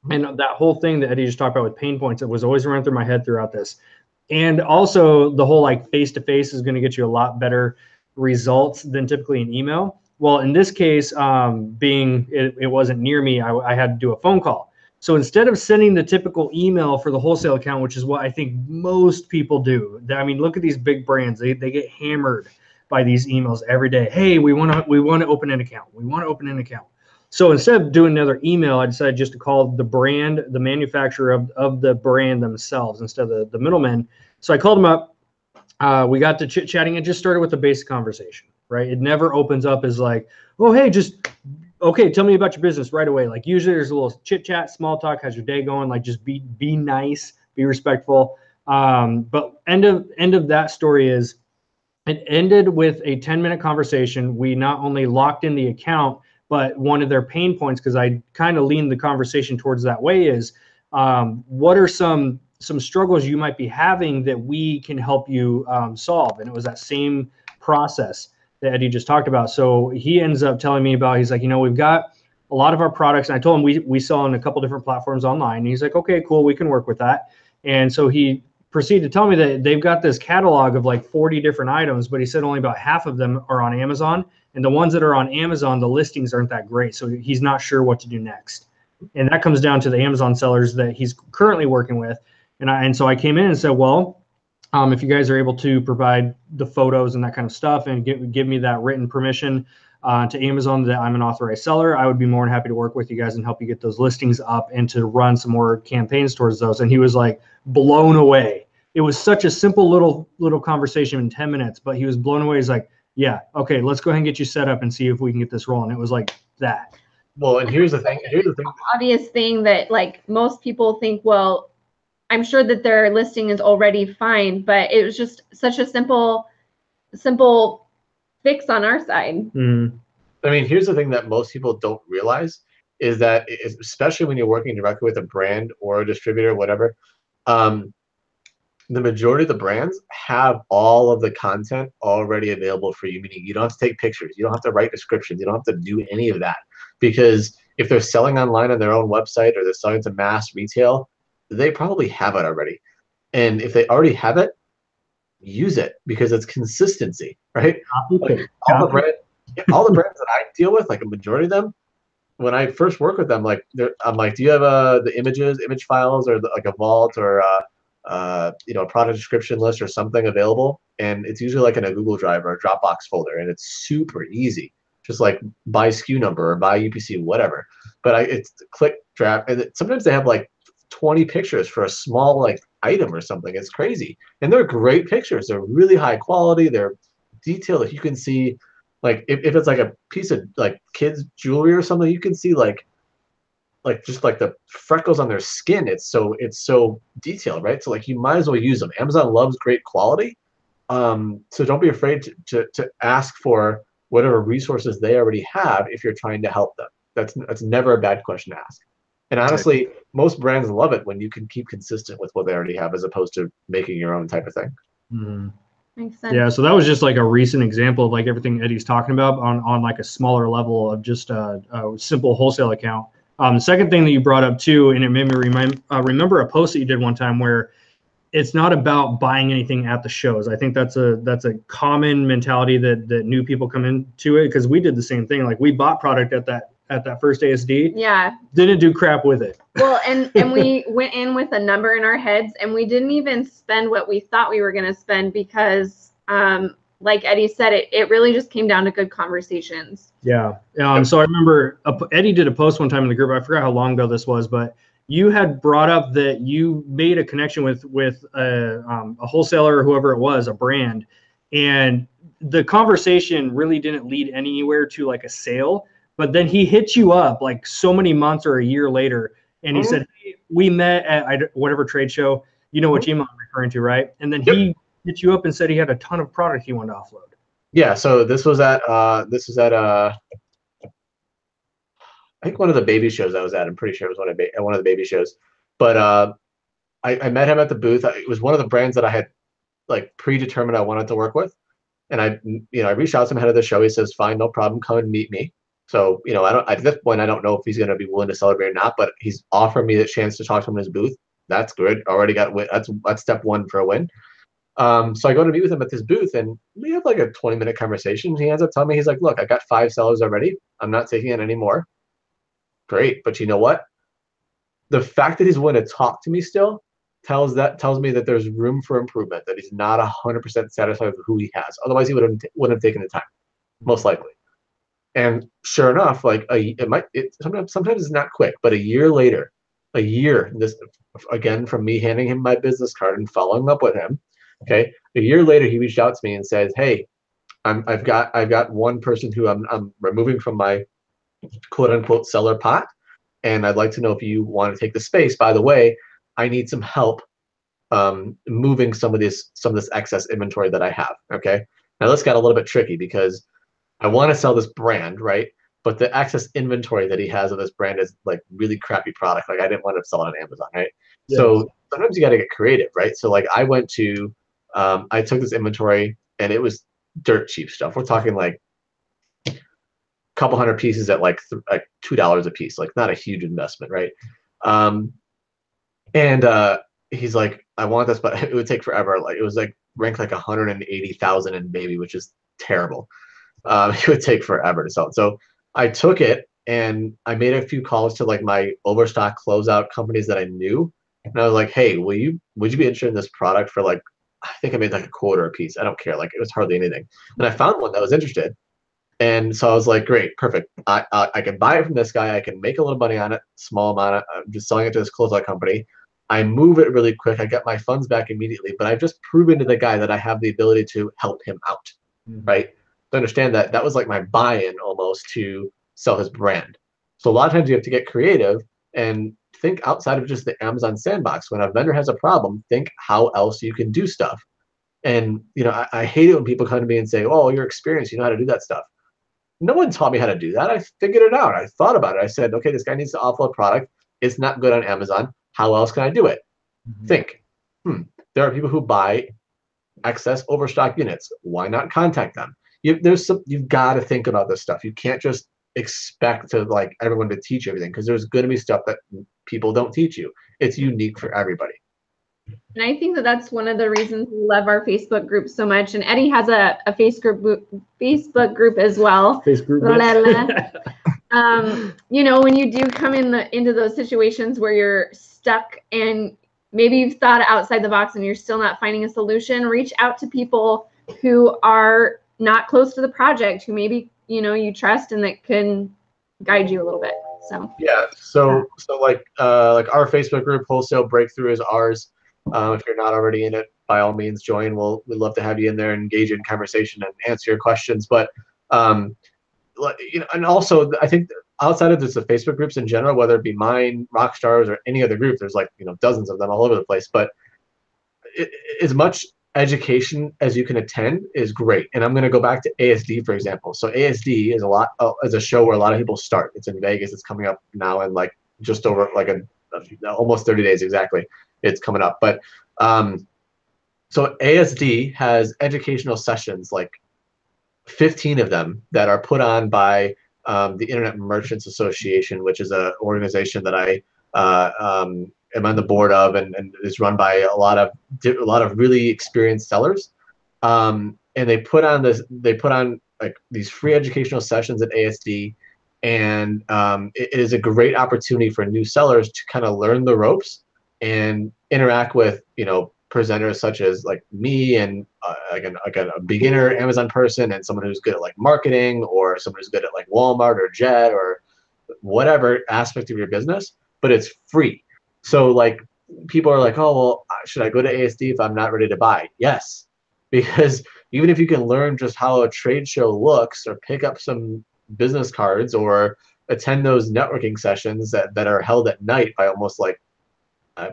And that whole thing that Eddie just talked about with pain points, it was always running through my head throughout this. And also the whole like face-to-face is going to get you a lot better results than typically an email. Well, in this case, being it wasn't near me, I had to do a phone call. So instead of sending the typical email for the wholesale account, which is what I think most people do. I mean, look at these big brands. They get hammered by these emails every day. Hey, we want to open an account. We want to open an account. So instead of doing another email, I decided just to call the brand, the manufacturer of the brand themselves instead of the middlemen. So I called them up. We got to chit-chatting. It just started with a basic conversation, right? It never opens up as like, oh, hey, okay, tell me about your business right away. Like, usually there's a little chit-chat, small talk, how's your day going? Like, just be nice, be respectful. But end of that story is it ended with a 10-minute conversation. We not only locked in the account, but one of their pain points, because I kind of leaned the conversation towards that way, is what are some struggles you might be having that we can help you solve? And it was that same process that Eddie just talked about. So he ends up telling me about, he's like, we've got a lot of our products. And I told him we sell on a couple different platforms online. And he's like, okay, cool, we can work with that. And so he proceeded to tell me that they've got this catalog of like 40 different items, but he said only about half of them are on Amazon. And the ones that are on Amazon, the listings aren't that great. So he's not sure what to do next. And that comes down to the Amazon sellers that he's currently working with. And so I came in and said, well, if you guys are able to provide the photos and that kind of stuff and give me that written permission to Amazon that I'm an authorized seller, I would be more than happy to work with you guys and help you get those listings up and to run some more campaigns towards those. And he was like blown away it was such a simple little conversation in 10 minutes, but he was blown away. He's like, yeah, okay, let's go ahead and get you set up and see if we can get this rolling. It was like that. Well, and here's the thing. Obvious thing that like most people think, well, I'm sure that their listing is already fine, but it was just such a simple fix on our side. Mm-hmm. I mean, here's the thing that most people don't realize is that, especially when you're working directly with a brand or a distributor, whatever, the majority of the brands have all of the content already available for you, meaning you don't have to take pictures, you don't have to write descriptions, you don't have to do any of that. Because if they're selling online on their own website or they're selling to mass retail, they probably have it already. And if they already have it, use it, because it's consistency, right? Like all the brands that I deal with, like a majority of them, when I first work with them, like I'm like, do you have the image files, or like a vault, or a product description list or something available? And it's usually like in a Google Drive or a Dropbox folder, and it's super easy. Just like by SKU number or by UPC, whatever. But it's click, drag, and sometimes they have like 20 pictures for a small like item or something. It's crazy, and they're great pictures. They're really high quality. They're detailed. If you can see, like if it's like a piece of like kids jewelry or something, you can see like just like the freckles on their skin. It's so detailed, right? So like you might as well use them. Amazon loves great quality, so don't be afraid to ask for whatever resources they already have if you're trying to help them. That's never a bad question to ask. And honestly, most brands love it when you can keep consistent with what they already have, as opposed to making your own type of thing. Mm-hmm. Makes sense. Yeah, so that was just like a recent example of like everything Eddie's talking about on like a smaller level of just a simple wholesale account. The second thing that you brought up too, and it made me remember a post that you did one time where it's not about buying anything at the shows. I think that's a common mentality that new people come into it, because we did the same thing. Like we bought product at that first ASD. Yeah. Didn't do crap with it. Well, and we went in with a number in our heads, and we didn't even spend what we thought we were going to spend, because like Eddie said, it really just came down to good conversations. Yeah. So I remember Eddie did a post one time in the group. I forgot how long ago this was, but you had brought up that you made a connection with a wholesaler or whoever it was, a brand, and the conversation really didn't lead anywhere to like a sale. But then he hit you up like so many months or a year later, and he said, hey, we met at whatever trade show. You know which email I'm referring to, right? And then he hit you up and said he had a ton of product he wanted to offload. Yeah. So this was at I think one of the baby shows I was at. I'm pretty sure it was one of the baby shows. But I met him at the booth. It was one of the brands that I had like predetermined I wanted to work with. And I reached out to him ahead of the show. He says, fine, no problem, come and meet me. So, at this point, I don't know if he's going to be willing to celebrate or not, but he's offered me the chance to talk to him in his booth. That's good. Already got a win. That's step one for a win. So I go to meet with him at this booth, and we have like a 20-minute conversation. He ends up telling me, he's like, look, I got 5 sellers already. I'm not taking it anymore. Great. But you know what? The fact that he's willing to talk to me still tells me that there's room for improvement, that he's not 100% satisfied with who he has. Otherwise, he wouldn't have taken the time, most likely. And sure enough, like sometimes it's not quick, but a year later, this again from me handing him my business card and following up with him. Okay, a year later, he reached out to me and said, "Hey, I've got one person who I'm removing from my quote unquote seller pot, and I'd like to know if you want to take the space. By the way, I need some help moving some of this excess inventory that I have." Okay, now this got a little bit tricky because I want to sell this brand, right? But the excess inventory that he has of this brand is like really crappy product. Like I didn't want to sell it on Amazon, right? Yes. So sometimes you got to get creative, right? So like I went to, I took this inventory and it was dirt cheap stuff. We're talking like a couple hundred pieces at like $2 a piece, like not a huge investment, right? And he's like, I want this, but it would take forever. Like it was like ranked like 180,000 in baby, which is terrible. It would take forever to sell it. So I took it and I made a few calls to like my overstock closeout companies that I knew. And I was like, hey, would you be interested in this product for like, I think I made like $0.25 a piece. I don't care. Like it was hardly anything. And I found one that was interested. And so I was like, great, perfect. I can buy it from this guy. I can make a little money on it, small amount. I'm just selling it to this closeout company. I move it really quick. I get my funds back immediately, but I've just proven to the guy that I have the ability to help him out, right? To understand that that was like my buy-in almost to sell his brand. So a lot of times you have to get creative and think outside of just the Amazon sandbox. When a vendor has a problem, think how else you can do stuff. And I hate it when people come to me and say, "Oh, you're experienced, you know how to do that stuff." No one taught me how to do that. I figured it out. I thought about it. I said, okay, this guy needs to offload product. It's not good on Amazon. How else can I do it? Think. There are people who buy excess overstock units. Why not contact them? You've got to think about this stuff. You can't just expect to like everyone to teach you everything, because there's going to be stuff that people don't teach you. It's unique for everybody. And I think that that's one of the reasons we love our Facebook group so much. And Eddie has a Facebook group as well. Facebook when you do come into those situations where you're stuck and maybe you've thought outside the box and you're still not finding a solution, reach out to people who are not close to the project, who maybe you trust and that can guide you a little bit. So yeah, so like our Facebook group, Wholesale Breakthrough, is ours. If you're not already in it, by all means join. We'd love to have you in there and engage in conversation and answer your questions. But and also I think outside of just the Facebook groups in general, whether it be mine, Rockstars, or any other group, there's like dozens of them all over the place. But as much education as you can attend is great. And I'm going to go back to ASD, for example. So ASD is a show where a lot of people start. It's in Vegas. It's coming up now in like just over like almost 30 days exactly. It's coming up. But so ASD has educational sessions, like 15 of them, that are put on by the Internet Merchants Association, which is an organization that I am on the board of, and is run by a lot of really experienced sellers. And they put on like these free educational sessions at ASD, and it is a great opportunity for new sellers to kind of learn the ropes and interact with presenters such as like me, and like a beginner Amazon person, and someone who's good at like marketing, or someone who's good at like Walmart or Jet or whatever aspect of your business. But it's free. So like people are like, oh, well, should I go to ASD if I'm not ready to buy? Yes, because even if you can learn just how a trade show looks, or pick up some business cards, or attend those networking sessions that are held at night by almost like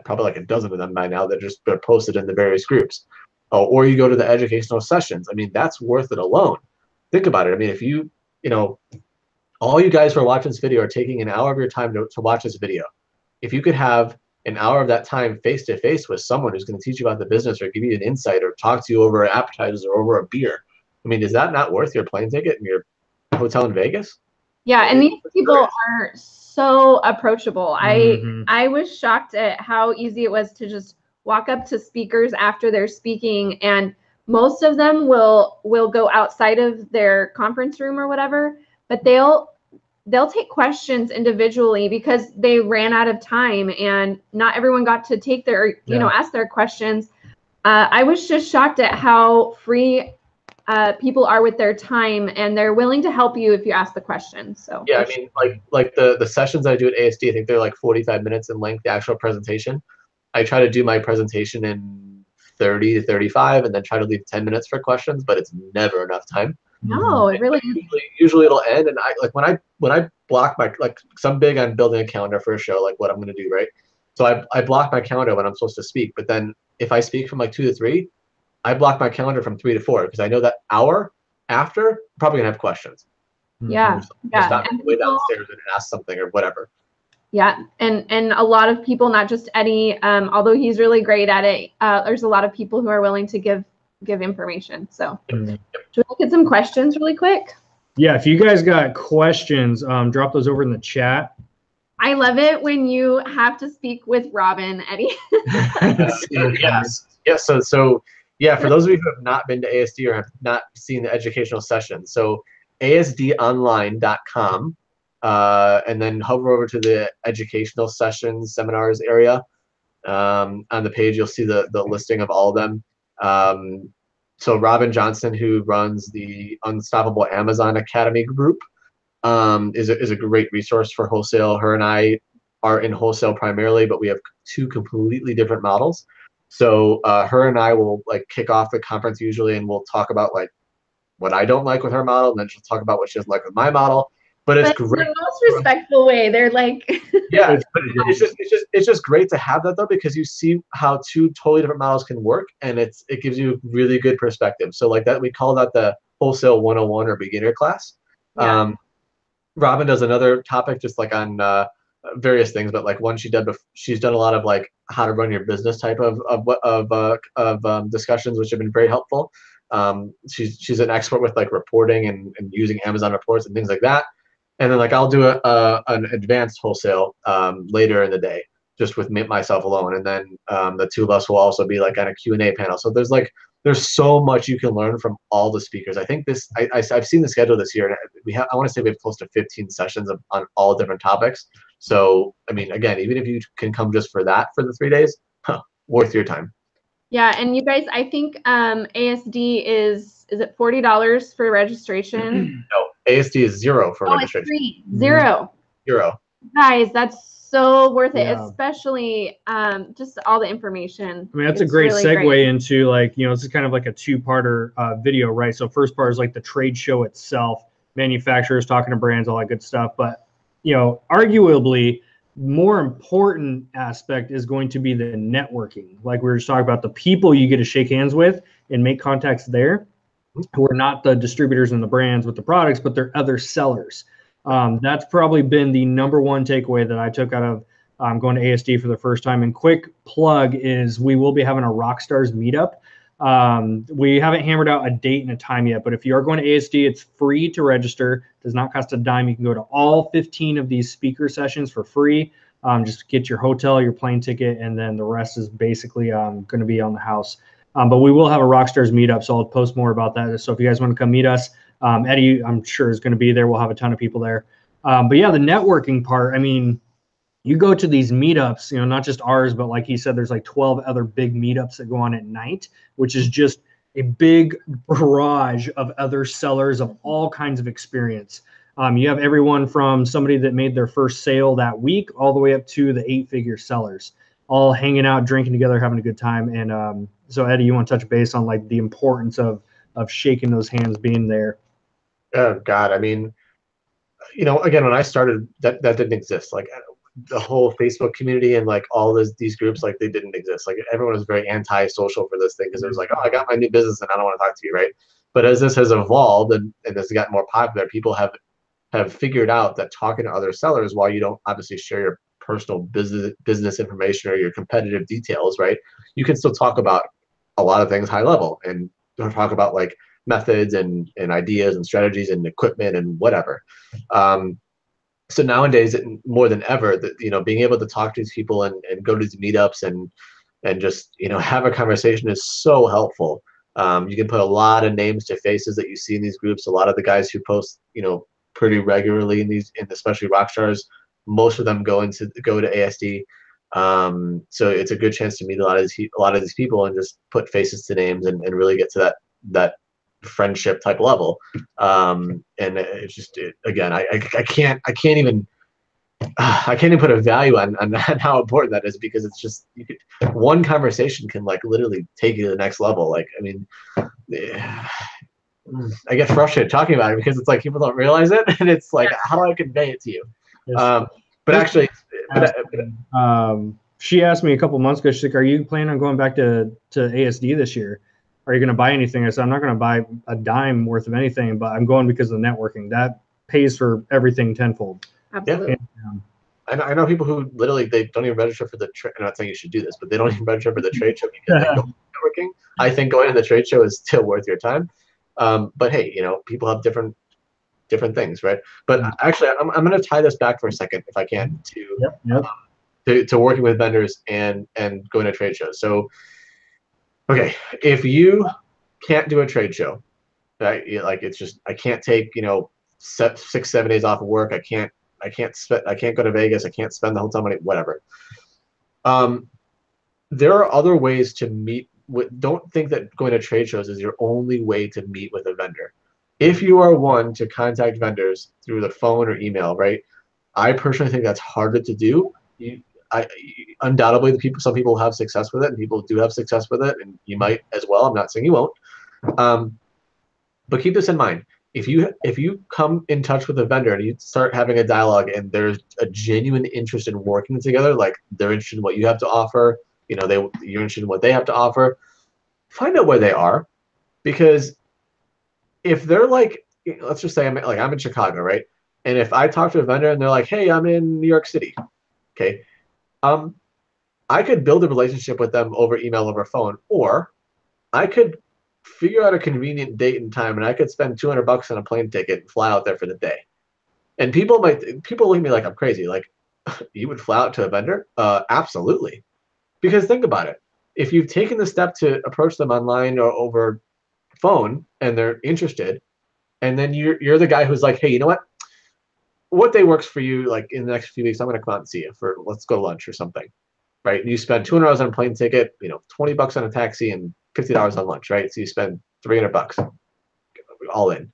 probably like a dozen of them by now that just are posted in the various groups, or you go to the educational sessions. I mean, that's worth it alone. Think about it. I mean, if all you guys who are watching this video are taking an hour of your time to watch this video, if you could have an hour of that time face to face with someone who's going to teach you about the business, or give you an insight, or talk to you over appetizers or over a beer, I mean, is that not worth your plane ticket and your hotel in Vegas? Yeah, and these people are so approachable. I was shocked at how easy it was to just walk up to speakers after they're speaking, and most of them will go outside of their conference room or whatever, but they'll take questions individually because they ran out of time and not everyone got to take their ask their questions. I was just shocked at how free people are with their time, and they're willing to help you if you ask the question. So yeah, I mean, like the sessions I do at ASD, I think they're like 45 minutes in length, the actual presentation. I try to do my presentation in 30 to 35, and then try to leave 10 minutes for questions, but it's never enough time. No, it really usually it'll end, and I like when I block my, like, so I'm big on building a calendar for a show, like what I'm going to do, right? So I block my calendar when I'm supposed to speak, but then if I speak from like 2 to 3, I block my calendar from 3 to 4, because I know that hour after I'm probably gonna have questions. Yeah, Stop way downstairs and ask something or whatever. Yeah, and a lot of people, not just Eddie, although he's really great at it, there's a lot of people who are willing to give information. So should we look at some questions really quick? Yeah, if you guys got questions, drop those over in the chat. I love it when you have to speak with Robin, Eddie. Yes. So yeah, for those of you who have not been to ASD or have not seen the educational session, so asdonline.com, and then hover over to the educational sessions, seminars area. On the page, you'll see the listing of all of them. So Robin Johnson, who runs the Unstoppable Amazon Academy group, is a great resource for wholesale. Her and I are in wholesale primarily, but we have two completely different models. So her and I will like kick off the conference usually, and we'll talk about like what I don't like with her model, and then she'll talk about what she doesn't like with my model. But it's great. In the most respectful way. They're like, yeah, but it's just great to have that though, because you see how two totally different models can work, and it gives you really good perspective. So like that, we call that the wholesale 101 or beginner class. Yeah. Robin does another topic just like on various things, but like one she's done a lot of like how to run your business type of discussions, which have been very helpful. She's an expert with like reporting and using Amazon reports and things like that. And then like I'll do an advanced wholesale later in the day, just with myself alone. And then the two of us will also be like on a Q&A panel. So there's so much you can learn from all the speakers. I think I've seen the schedule this year, and I want to say we have close to 15 sessions on all different topics. So I mean, again, even if you can come just for that for the 3 days, worth your time. Yeah, and you guys, I think ASD is it $40 for registration? No, ASD is $0 for registration. It's free. Zero. $0. Guys, that's so worth it, Yeah. especially just all the information. I mean, that's a It's great really segue great. into like, this is kind of like a two-parter video, right? So first part is like the trade show itself, manufacturers talking to brands, all that good stuff. But, arguably more important aspect is going to be the networking. Like we were just talking about, the people you get to shake hands with and make contacts there, who are not the distributors and the brands with the products, but they're other sellers. That's probably been the number one takeaway that I took out of going to ASD for the first time. And quick plug is we will be having a Rockstars meetup. We haven't hammered out a date and a time yet, but if you are going to ASD, it's free to register. Does not cost a dime. You can go to all 15 of these speaker sessions for free. Just get your hotel, your plane ticket, and then the rest is basically going to be on the house. But we will have a Rockstars meetup, so I'll post more about that. So if you guys want to come meet us, Eddie, I'm sure, is going to be there. We'll have a ton of people there. But yeah, the networking part, I mean, you go to these meetups, not just ours, but like he said, there's like 12 other big meetups that go on at night, which is just a big barrage of other sellers of all kinds of experience. You have everyone from somebody that made their first sale that week all the way up to the 8-figure sellers, all hanging out, drinking together, having a good time. And so Eddie, you want to touch base on like the importance of shaking those hands, being there? Oh God, I mean, again, when I started, that didn't exist. Like the whole Facebook community and like all these groups, like they didn't exist. Like everyone was very anti-social for this thing, because it was like, oh, I got my new business and I don't want to talk to you, right? But as this has evolved and has gotten more popular, people have figured out that talking to other sellers, while you don't obviously share your personal business information or your competitive details, right? You can still talk about a lot of things high level and talk about like methods and ideas and strategies and equipment and whatever. So nowadays, more than ever, being able to talk to these people and go to these meetups and just have a conversation is so helpful. You can put a lot of names to faces that you see in these groups. A lot of the guys who post pretty regularly in especially Rockstars, most of them go to ASD. So it's a good chance to meet a lot of these people and just put faces to names and really get to that friendship type level. And it's just, again, I can't even put a value on how important that is, because it's just one conversation can like literally take you to the next level. Like, I mean, I get frustrated talking about it because it's like people don't realize it, and it's like, how do I convey it to you? But actually, she asked me a couple months ago, she's like, are you planning on going back to ASD this year? Are you going to buy anything? I said, I'm not going to buy a dime worth of anything, but I'm going because of the networking. That pays for everything tenfold. Absolutely. And, I know people who literally, they don't even register for the trade. I'm not saying you should do this, but they don't even register for the trade show because they go networking. I think going to the trade show is still worth your time. But hey, people have different things, right? But actually, I'm going to tie this back for a second, if I can, to working with vendors and going to trade shows. So, okay, if you can't do a trade show, right? Like it's just, I can't take 6-7 days off of work. I can't go to Vegas. I can't spend the hotel money, whatever. There are other ways to meet. Don't think that going to trade shows is your only way to meet with a vendor. If you are one to contact vendors through the phone or email, right? I personally think that's harder to do, you, undoubtedly some people have success with it, and people do have success with it, and you might as well. I'm not saying you won't. But keep this in mind. If you come in touch with a vendor and you start having a dialogue and there's a genuine interest in working together, like they're interested in what you have to offer, you're interested in what they have to offer, find out where they are. Because if they're like, let's just say I'm in Chicago, right? And if I talk to a vendor and they're like, hey, I'm in New York City, okay, I could build a relationship with them over email, over phone, or I could figure out a convenient date and time, and I could spend $200 on a plane ticket and fly out there for the day. And people look at me like I'm crazy. Like, you would fly out to a vendor? Absolutely. Because think about it. If you've taken the step to approach them online or over phone and they're interested, and then you're the guy who's like, hey, you know what day works for you? Like in the next few weeks, I'm going to come out and see you let's go to lunch or something, right? And you spend $200 on a plane ticket, $20 on a taxi, and $50 on lunch, right? So you spend $300 all in.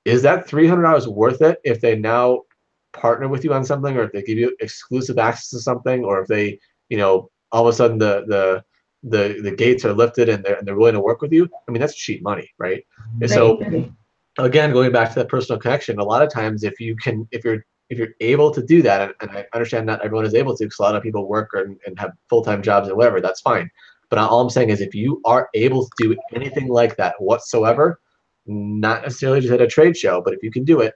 Is that $300 worth it if they now partner with you on something, or if they give you exclusive access to something, or if they, all of a sudden the gates are lifted and they're willing to work with you? I mean, that's cheap money, right? And so again, going back to that personal connection, a lot of times if you're able to do that, and I understand not everyone is able to, because a lot of people work and have full-time jobs and whatever, that's fine. But all I'm saying is if you are able to do anything like that whatsoever, not necessarily just at a trade show, but if you can do it,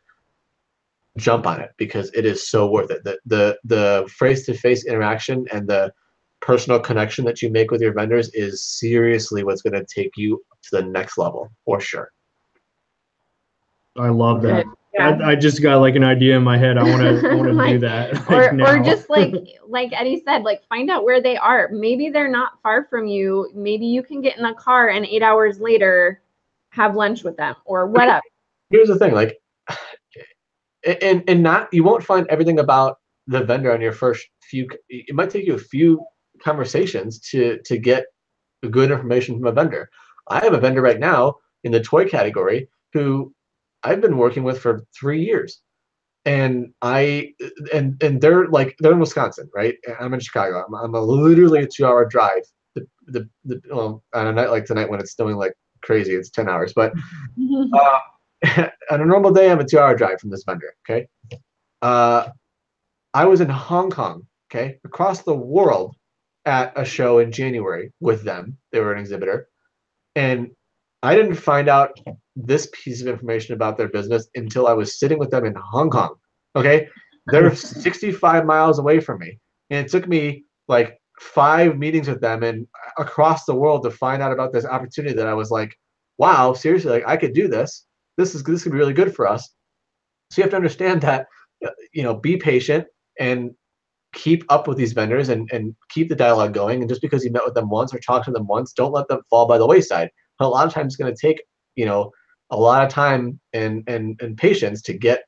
jump on it, because it is so worth it. The face-to-face interaction and the personal connection that you make with your vendors is seriously what's going to take you to the next level, for sure. I love that. Yeah. I just got like an idea in my head. I want to Like, do that. Or just like Eddie said, like find out where they are. Maybe they're not far from you. Maybe you can get in a car and 8 hours later have lunch with them or whatever. Here's the thing, like, and not, you won't find everything about the vendor on your first few. It might take you a few conversations to get good information from a vendor. I have a vendor right now in the toy category who I've been working with for 3 years, and they're in Wisconsin, right? I'm in Chicago. I'm literally a 2-hour drive. On a night like tonight when it's snowing like crazy, it's 10 hours. But on a normal day, I'm a 2-hour drive from this vendor. Okay, I was in Hong Kong, okay, across the world at a show in January with them. They were an exhibitor, and I didn't find out this piece of information about their business until I was sitting with them in Hong Kong. Okay, they're 65 miles away from me, and it took me like 5 meetings with them and across the world to find out about this opportunity that I was like, wow, seriously, like I could do this. This could be really good for us. So you have to understand that, be patient and keep up with these vendors and keep the dialogue going. And just because you met with them once or talked to them once, don't let them fall by the wayside. But a lot of times it's going to take, a lot of time and patience to get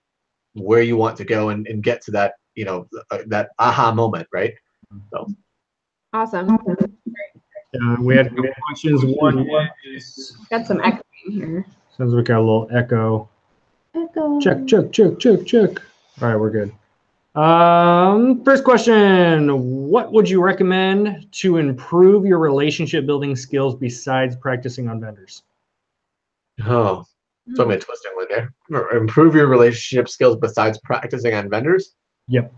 where you want to go and get to that, that aha moment, right? So. Awesome. We had a couple questions. One is, got some echo in here. sounds like we got a little echo. Echo. Check. All right, we're good. First question, what would you recommend to improve your relationship building skills besides practicing on vendors? Oh, so I'm going to twist it one there. Improve your relationship skills besides practicing on vendors? Yep.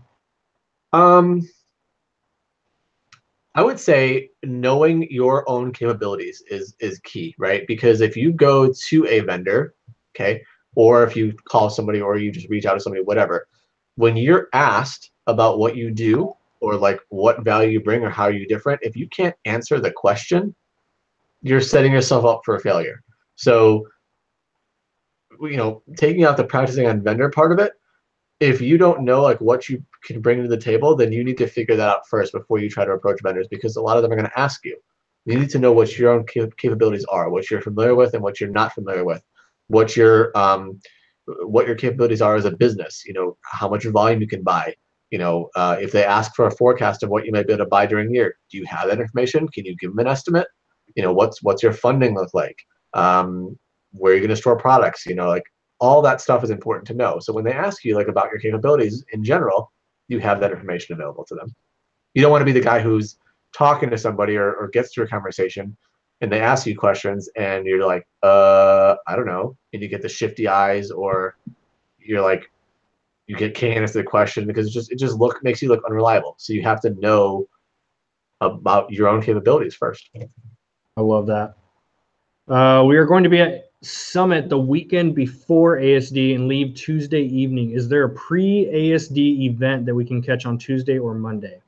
I would say knowing your own capabilities is key, right? Because if you go to a vendor, okay, or if you call somebody or you just reach out to somebody, whatever, when you're asked about what you do or like what value you bring or how you're different, if you can't answer the question, you're setting yourself up for a failure. So, taking out the practicing on vendor part of it, if you don't know like what you can bring to the table, then you need to figure that out first before you try to approach vendors, because a lot of them are going to ask you. You need to know what your own capabilities are, what you're familiar with and what you're not familiar with, what your capabilities are as a business, how much volume you can buy. If they ask for a forecast of what you might be able to buy during the year, do you have that information? Can you give them an estimate? What's your funding look like? Where are you going to store products? Like all that stuff is important to know. So when they ask you like about your capabilities in general, you have that information available to them. You don't want to be the guy who's talking to somebody or gets through a conversation and they ask you questions and you're like, I don't know. And you get the shifty eyes, or you're like, you can't answer the question because it just makes you look unreliable. So you have to know about your own capabilities first. I love that. We are going to be at Summit the weekend before ASD and leave Tuesday evening. Is there a pre-ASD event that we can catch on Tuesday or Monday?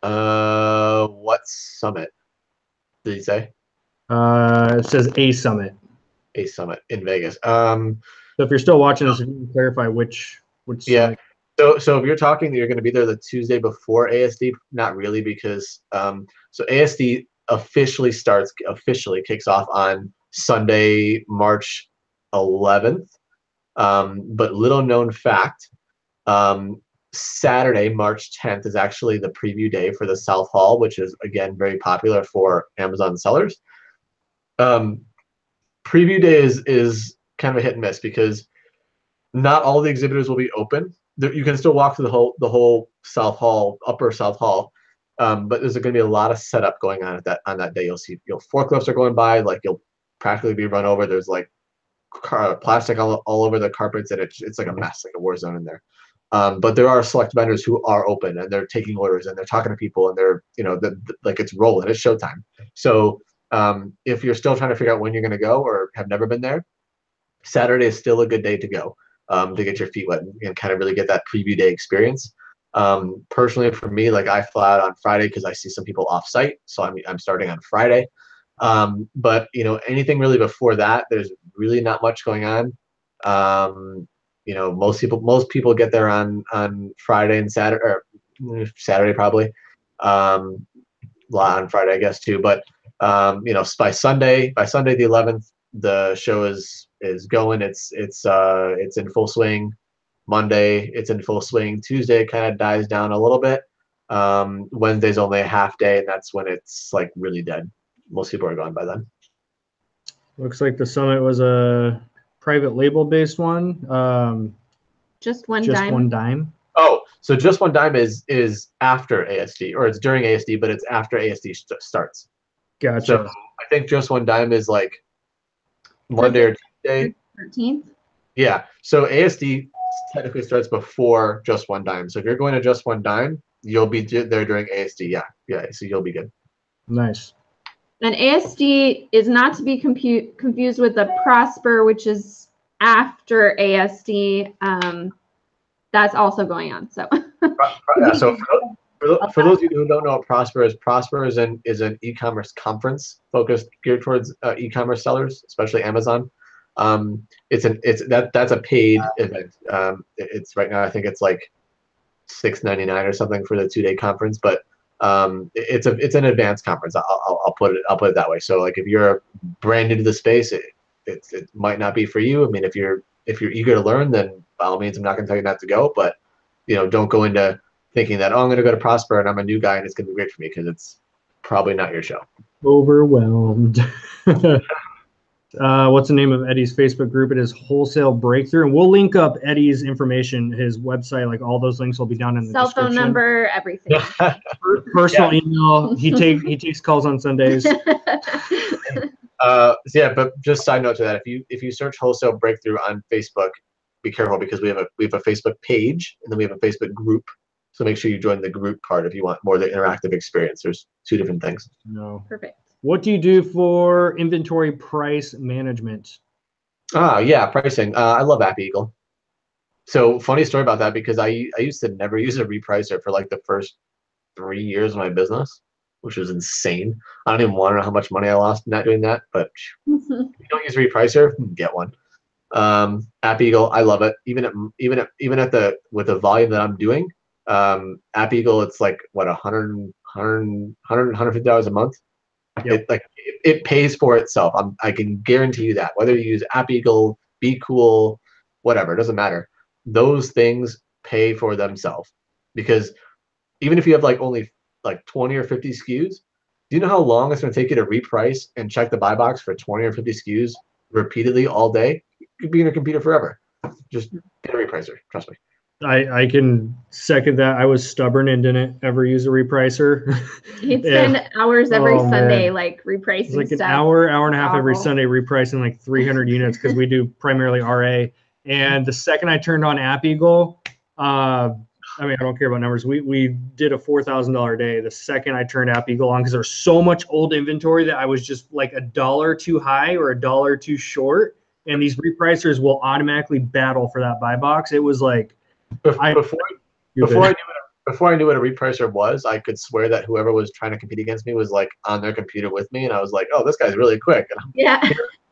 What summit did he say? It says a summit. A summit in Vegas. So if you're still watching this, if you can clarify which Yeah. summit. So if you're talking that you're going to be there the Tuesday before ASD, not really, because so ASD officially kicks off on Sunday, March 11th. But little known fact, Saturday, March 10th is actually the preview day for the South Hall, which is again very popular for Amazon sellers. Preview day is kind of a hit and miss because not all the exhibitors will be open. You can still walk through the whole South Hall, upper South Hall, but there's going to be a lot of setup going on on that day. You'll see forklifts are going by, like you'll practically be run over. There's like plastic all over the carpets, and it's like a mess, like a war zone in there. But there are select vendors who are open and they're taking orders and they're talking to people and they're like it's rolling, it's showtime. So if you're still trying to figure out when you're going to go or have never been there, Saturday is still a good day to go. To get your feet wet and kind of really get that preview day experience. Personally, for me, like I fly out on Friday because I see some people off site, so I'm starting on Friday. But anything really before that, there's really not much going on. Most people get there on Friday and Saturday, or Saturday probably. On Friday, I guess too. But by Sunday the 11th, the show is going. It's in full swing. Monday it's in full swing. Tuesday kind of dies down a little bit. Wednesday's only a half day, and that's when it's like really dead. Most people are gone by then. Looks like the summit was a private label based one. Just one just dime. one dime. Oh, so just one dime is after ASD, or it's during ASD, but it's after ASD starts. Gotcha. So I think just one dime is like Monday or Tuesday. 13th. Yeah. So ASD technically starts before just one dime. So if you're going to just one dime, you'll be there during ASD. Yeah. Yeah. So you'll be good. Nice. And ASD is not to be confused with the Prosper, which is after ASD. That's also going on. So. Yeah. So for those of you who don't know what Prosper is an e-commerce conference geared towards e-commerce sellers, especially Amazon. That's a paid event. It's right now, I think it's like $6.99 or something for the 2-day conference, but it's an advanced conference. I'll put it that way. So like if you're brand new to the space, it might not be for you. I mean, if you're eager to learn, then by all means, I'm not going to tell you not to go, but don't go into thinking that, I'm going to go to Prosper and I'm a new guy and it's going to be great for me, because it's probably not your show. Overwhelmed. What's the name of Eddie's Facebook group? It is Wholesale Breakthrough, and we'll link up Eddie's information, his website, like all those links will be down in the cell description. phone number, everything. Personal email. He takes calls on Sundays. But just side note to that, if you search Wholesale Breakthrough on Facebook, be careful, because we have a Facebook page and then we have a Facebook group. So make sure you join the group part if you want more of the interactive experience. There's two different things. No. Perfect. What do you do for inventory price management? Yeah, pricing. I love App Eagle. So funny story about that, because I used to never use a repricer for like the first 3 years of my business, which was insane. I don't even want to know how much money I lost not doing that, but if you don't use a repricer, get one. App Eagle, I love it. Even with the volume that I'm doing, App Eagle, it's like what, $150 a month. Yep. It pays for itself. I can guarantee you that. Whether you use App Eagle, Be Cool, whatever, it doesn't matter. Those things pay for themselves, because even if you have only 20 or 50 SKUs, do you know how long it's going to take you to reprice and check the buy box for 20 or 50 SKUs repeatedly all day? You could be in your computer forever. Just get a repricer. Trust me. I can second that. I was stubborn and didn't ever use a repricer. He'd spend hours every Oh, Sunday man. like repricing It's like an stuff. hour and a half every Awful. Sunday repricing like 300 units because we do primarily RA. And the second I turned on App Eagle, I mean, I don't care about numbers. We did a $4,000 day the second I turned App Eagle on because there's so much old inventory that I was just like $1 too high or $1 too short. And these repricers will automatically battle for that buy box. It was like, Before I knew what a repricer was, I could swear that whoever was trying to compete against me was like on their computer with me, and I was like, "Oh, this guy's really quick." And Yeah.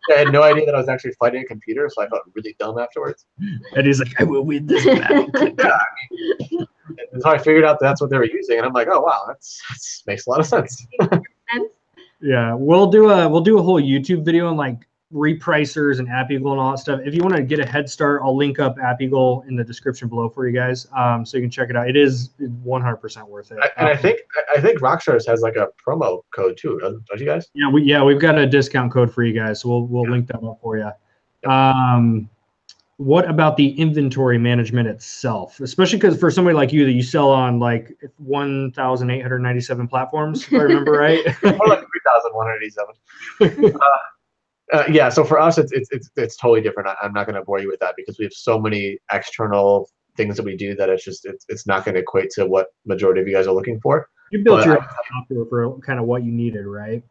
I had no idea that I was actually fighting a computer, so I felt really dumb afterwards. And he's like, "I will win this battle." Yeah, I mean, and so I figured out that's what they were using, and I'm like, "Oh wow, that's makes a lot of sense." Yeah, we'll do a whole YouTube video on like repricers and App Eagle and all that stuff. If you want to get a head start, I'll link up App Eagle in the description below for you guys, so you can check it out. It is 100% worth it. And I think Rockstars has like a promo code too, don't you guys? Yeah, we've got a discount code for you guys, so we'll link that up for you. What about the inventory management itself, especially because for somebody like you that you sell on like 1,897 platforms, if I remember right? More like 3,187. Yeah, so for us, it's totally different. I'm not going to bore you with that because we have so many external things that we do that it's not going to equate to what majority of you guys are looking for. You built your own software for kind of what you needed, right?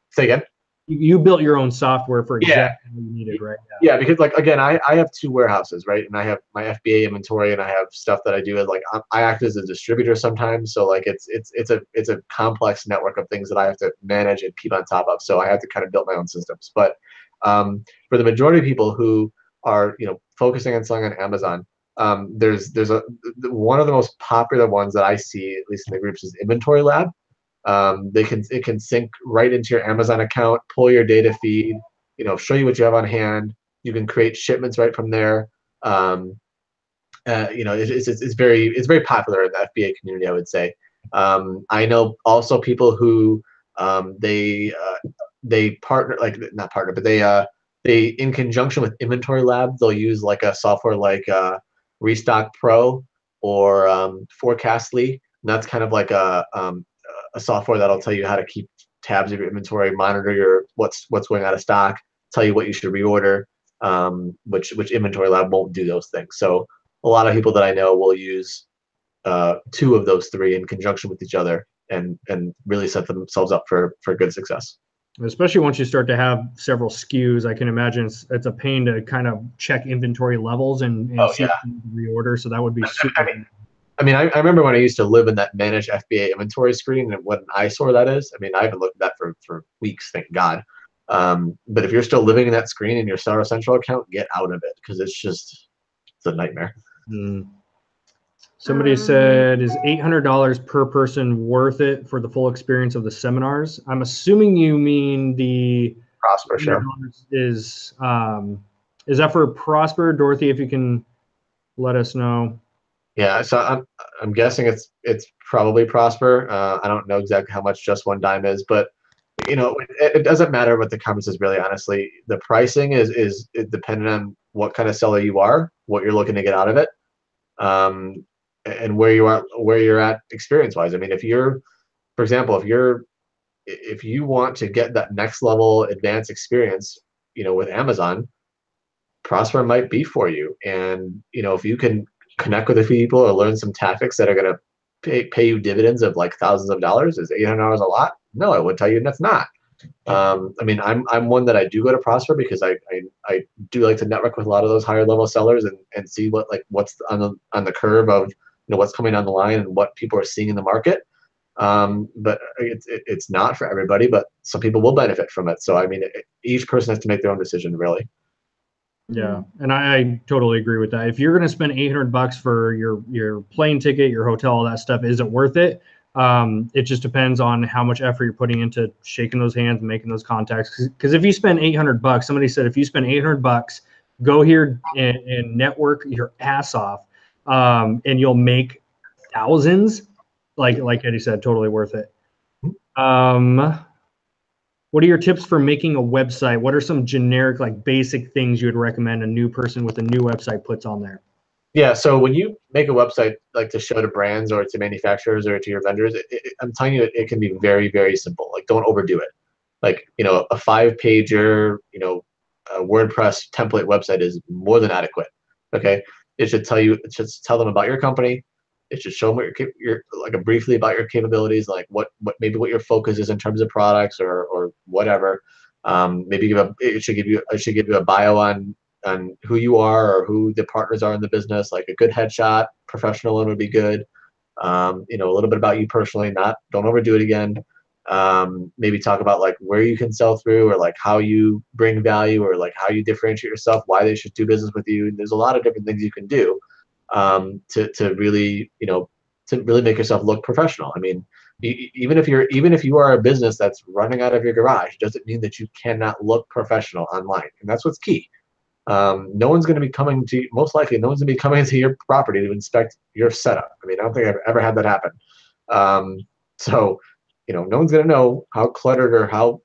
Say again. You built your own software for exactly what you needed, right? Yeah, because like again, I have 2 warehouses, right? And I have my FBA inventory, and I have stuff that I do as like I act as a distributor sometimes. So like it's a complex network of things that I have to manage and keep on top of. So I have to kind of build my own systems. But for the majority of people who are focusing on selling on Amazon, there's one of the most popular ones that I see, at least in the groups, is Inventory Lab. It can sync right into your Amazon account, pull your data feed, show you what you have on hand. You can create shipments right from there. It's very popular in the FBA community, I would say. I know also people who they partner, like not partner, but they in conjunction with Inventory Lab, they'll use like a software like Restock Pro or Forecastly. And that's kind of like a software that'll tell you how to keep tabs of your inventory, monitor what's going out of stock, tell you what you should reorder, which Inventory Lab won't do those things. So a lot of people that I know will use 2 of those 3 in conjunction with each other and really set themselves up for good success. Especially once you start to have several SKUs, I can imagine it's a pain to kind of check inventory levels and see if you can reorder. So that would be super. I mean, I remember when I used to live in that manage FBA inventory screen and what an eyesore that is. I mean, I haven't looked at that for weeks, thank God. But if you're still living in that screen in your Seller Central account, get out of it because it's a nightmare. Somebody said, is $800 per person worth it for the full experience of the seminars? I'm assuming you mean the Prosper share. Is that for Prosper? Dorothy, if you can let us know. Yeah, so I'm guessing it's probably Prosper. I don't know exactly how much just one dime is, but it doesn't matter what the conference is really. Honestly, the pricing is dependent on what kind of seller you are, what you're looking to get out of it, and where you're at experience wise. I mean, for example, if you want to get that next level advanced experience, with Amazon, Prosper might be for you. And if you can connect with a few people or learn some tactics that are going to pay you dividends of like thousands of dollars, is $800 a lot? No, I would tell you that's not. I mean, I'm one that I do go to Prosper because I do like to network with a lot of those higher level sellers and see what's on the curve of what's coming down the line and what people are seeing in the market. But it's not for everybody, but some people will benefit from it. So I mean, each person has to make their own decision, really. Yeah, and I totally agree with that. If you're going to spend $800 for your plane ticket, your hotel, all that stuff, is it worth it? It just depends on how much effort you're putting into shaking those hands and making those contacts. Because if you spend $800, somebody said if you spend $800, go here and network your ass off, and you'll make thousands. Like Eddie said, totally worth it. What are your tips for making a website? What are some generic, like basic things you would recommend a new person with a new website puts on there? Yeah, so when you make a website like to show to brands or to manufacturers or to your vendors, I'm telling you, it can be very, very simple. Like, don't overdo it. Like, a 5-pager, a WordPress template website is more than adequate. Okay, it should tell them about your company. It should show them what your like a briefly about your capabilities, like what your focus is in terms of products or whatever. Maybe it should give you a bio on who you are or who the partners are in the business. Like a good headshot, professional one would be good. A little bit about you personally. Not Don't overdo it again. Maybe talk about like where you can sell through or like how you bring value or like how you differentiate yourself, why they should do business with you. There's a lot of different things you can do to really make yourself look professional. I mean, even if you are a business that's running out of your garage, doesn't mean that you cannot look professional online, and that's what's key. No one's going to be coming to most likely no one's going to be coming to your property to inspect your setup. I mean, I don't think I've ever had that happen. So no one's going to know how cluttered or how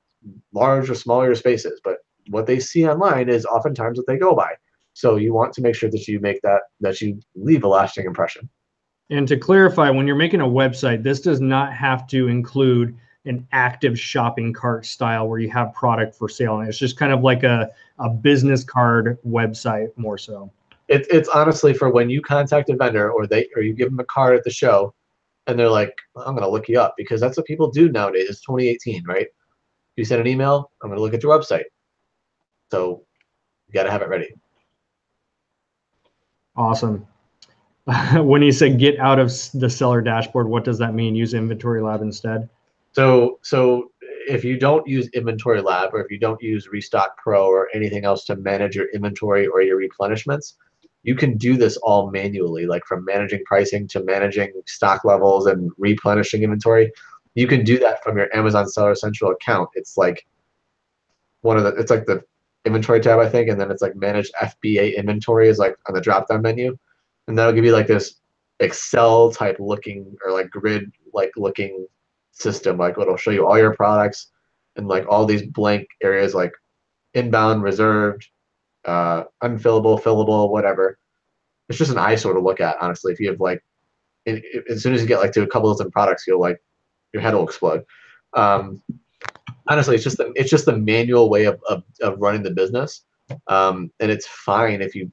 large or small your space is, but what they see online is oftentimes what they go by. So you want to make sure that you leave a lasting impression. And to clarify, when you're making a website, this does not have to include an active shopping cart style where you have product for sale. And it's just kind of like a business card website more so. It's honestly for when you contact a vendor or you give them a card at the show and they're like, I'm going to look you up, because that's what people do nowadays. It's 2018, right? You send an email, I'm going to look at your website. So you got to have it ready. Awesome. When you say get out of the seller dashboard, what does that mean? Use Inventory Lab instead? So if you don't use Inventory Lab or if you don't use Restock Pro or anything else to manage your inventory or your replenishments, you can do this all manually, like from managing pricing to managing stock levels and replenishing inventory. You can do that from your Amazon Seller Central account. It's like it's like the inventory tab, I think, and then it's like manage FBA inventory is like on the drop down menu. And that'll give you like this Excel type looking or like grid like looking system. Like it'll show you all your products and like all these blank areas like inbound, reserved, unfillable, fillable, whatever. It's just an eyesore to look at, honestly. If you have like, as soon as you get like to a couple of some products, you'll like your head will explode. Honestly, it's just the manual way of running the business, and it's fine if you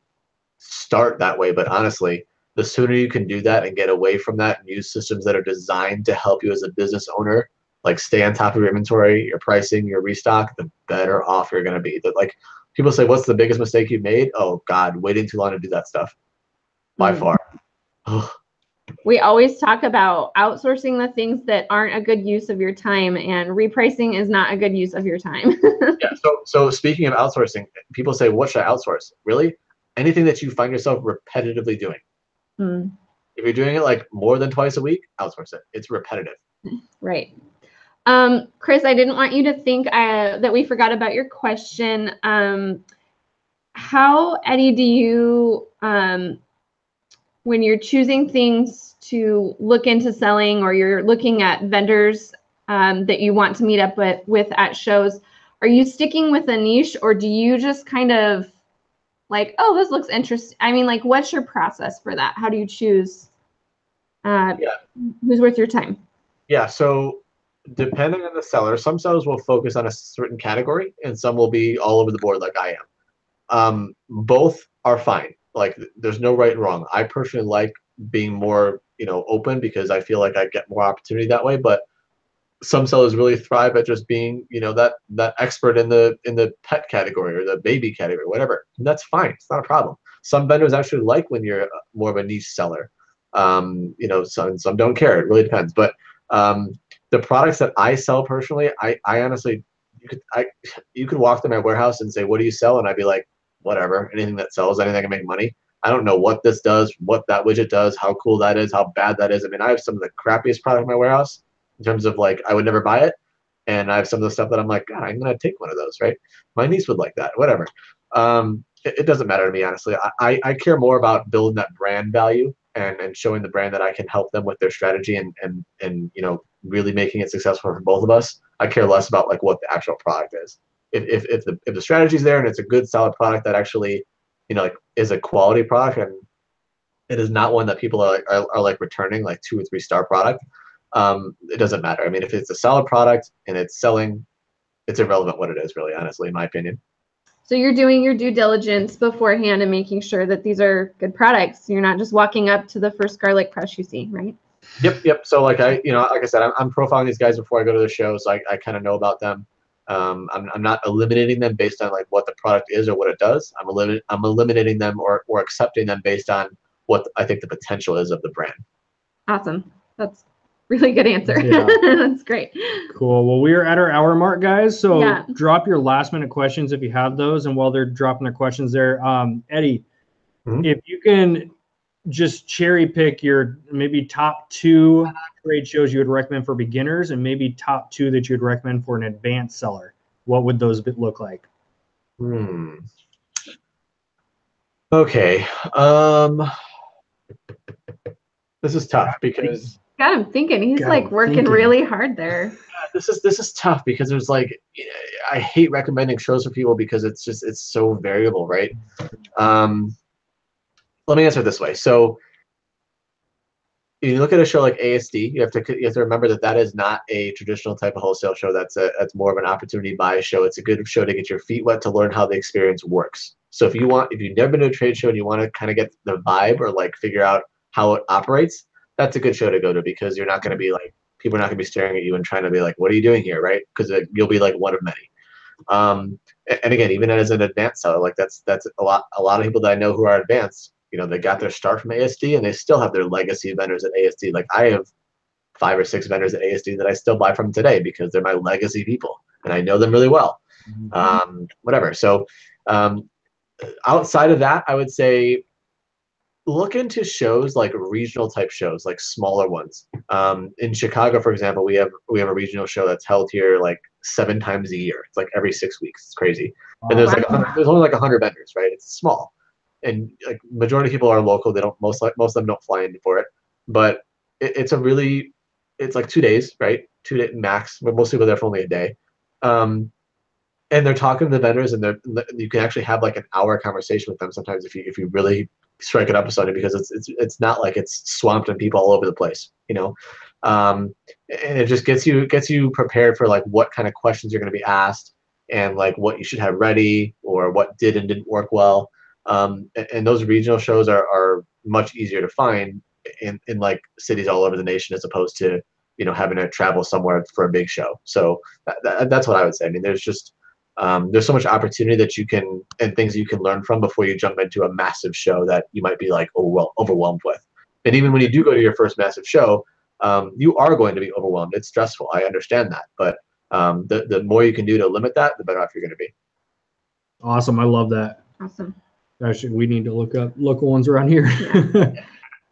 start that way. But honestly, the sooner you can do that and get away from that and use systems that are designed to help you as a business owner, like stay on top of your inventory, your pricing, your restock, the better off you're going to be. That like people say, what's the biggest mistake you've made? Oh God, waiting too long to do that stuff. By far. Ugh. We always talk about outsourcing the things that aren't a good use of your time, and repricing is not a good use of your time. Yeah. So speaking of outsourcing, people say, what should I outsource? Really? Anything that you find yourself repetitively doing. If you're doing it like more than twice a week, outsource it. It's repetitive. Right. Chris, I didn't want you to think that we forgot about your question. How, Eddie, do you, when you're choosing things to look into selling or you're looking at vendors that you want to meet up with at shows, are you sticking with a niche, or do you just kind of like, oh, this looks interesting? I mean, like, what's your process for that? How do you choose who's worth your time? Yeah, so depending on the seller, some sellers will focus on a certain category and some will be all over the board like I am. Both are fine. Like there's no right and wrong. I personally like being more, open because I feel like I get more opportunity that way. But some sellers really thrive at just being, that expert in the pet category or the baby category, whatever. And that's fine. It's not a problem. Some vendors actually like when you're more of a niche seller. Some don't care. It really depends. But the products that I sell personally, I honestly, you could walk to my warehouse and say, what do you sell? And I'd be like, whatever, anything that sells, anything I can make money. I don't know what this does, what that widget does, how cool that is, how bad that is. I mean, I have some of the crappiest product in my warehouse in terms of like, I would never buy it. And I have some of the stuff that I'm like, God, I'm going to take one of those, right? My niece would like that, whatever. It doesn't matter to me, honestly. I care more about building that brand value and showing the brand that I can help them with their strategy and really making it successful for both of us. I care less about like what the actual product is. If the strategy's there and it's a good solid product that actually like is a quality product, and it is not one that people are like returning, like 2 or 3 star product. It doesn't matter. I mean, if it's a solid product and it's selling, it's irrelevant what it is, really, honestly, in my opinion. So you're doing your due diligence beforehand and making sure that these are good products. You're not just walking up to the first garlic press you see, right? Yep. So like like I said, I'm profiling these guys before I go to the show, so I kind of know about them. I'm not eliminating them based on like what the product is or what it does. I'm eliminating them or accepting them based on what I think the potential is of the brand. Awesome. That's really good answer. Yeah. That's great. Cool. Well, we are at our hour mark, guys. So Yeah. drop your last minute questions if you have those. And while they're dropping their questions there, Eddie, if you can just cherry pick your maybe top 2 trade shows you would recommend for beginners and maybe top 2 that you would recommend for an advanced seller, what would those look like? Okay. This is tough because Got him thinking. He's like working really hard there. This is tough because there's like, I hate recommending shows for people because it's so variable, right? Let me answer it this way. So if you look at a show like ASD, you have to remember that is not a traditional type of wholesale show. That's more of an opportunity buy show. It's a good show to get your feet wet, to learn how the experience works. So if you've never been to a trade show and you want to kind of get the vibe or like figure out how it operates, that's a good show to go to, because you're not going to be like, people are not going to be staring at you and trying to be like, what are you doing here, right? Because you'll be like one of many. And again, even as an advanced seller, like that's a lot of people that I know who are advanced, they got their start from ASD and they still have their legacy vendors at ASD. Like I have 5 or 6 vendors at ASD that I still buy from today because they're my legacy people and I know them really well. Whatever. So outside of that, I would say look into shows like regional type shows, like smaller ones. In Chicago, for example, we have a regional show that's held here like 7 times a year. It's like every 6 weeks. It's crazy. And there's there's only like 100 vendors, right? It's small, and like majority of people are local. They don't most of them don't fly in for it, but it's like 2 days, right? 2 day max. Most people are there for only a day. And they're talking to the vendors, and you can actually have like an hour conversation with them sometimes if you really strike it up with somebody, because it's not like it's swamped and people all over the place, and it just gets you prepared for like what kind of questions you're going to be asked and like what you should have ready or what did and didn't work well. And those regional shows are much easier to find in like cities all over the nation, as opposed to having to travel somewhere for a big show. So that's what I would say. I mean, there's so much opportunity that you can, and things you can learn from before you jump into a massive show that you might be like overwhelmed with. And even when you do go to your first massive show, you are going to be overwhelmed. It's stressful. I understand that, but the more you can do to limit that, the better off you're going to be. Awesome. I love that. Awesome. Actually, we need to look up local ones around here.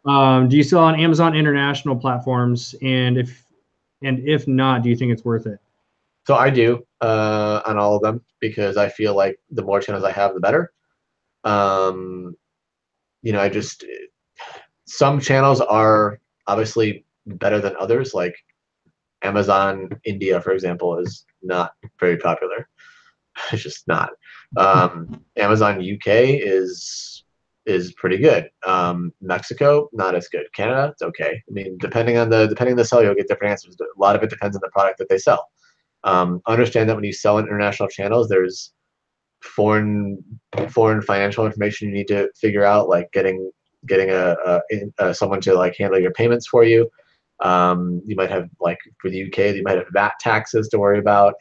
Yeah. Do you sell on Amazon international platforms? And if not, do you think it's worth it? So I do on all of them, because I feel like the more channels I have, the better. Some channels are obviously better than others. Like Amazon India, for example, is not very popular. It's just not. Amazon UK is pretty good. Mexico, not as good. Canada, it's okay. I mean, depending on the seller, you'll get different answers. A lot of it depends on the product that they sell. Understand that when you sell in international channels, there's foreign financial information you need to figure out, like getting someone to like handle your payments for you. You might have, like for the UK, you might have VAT taxes to worry about.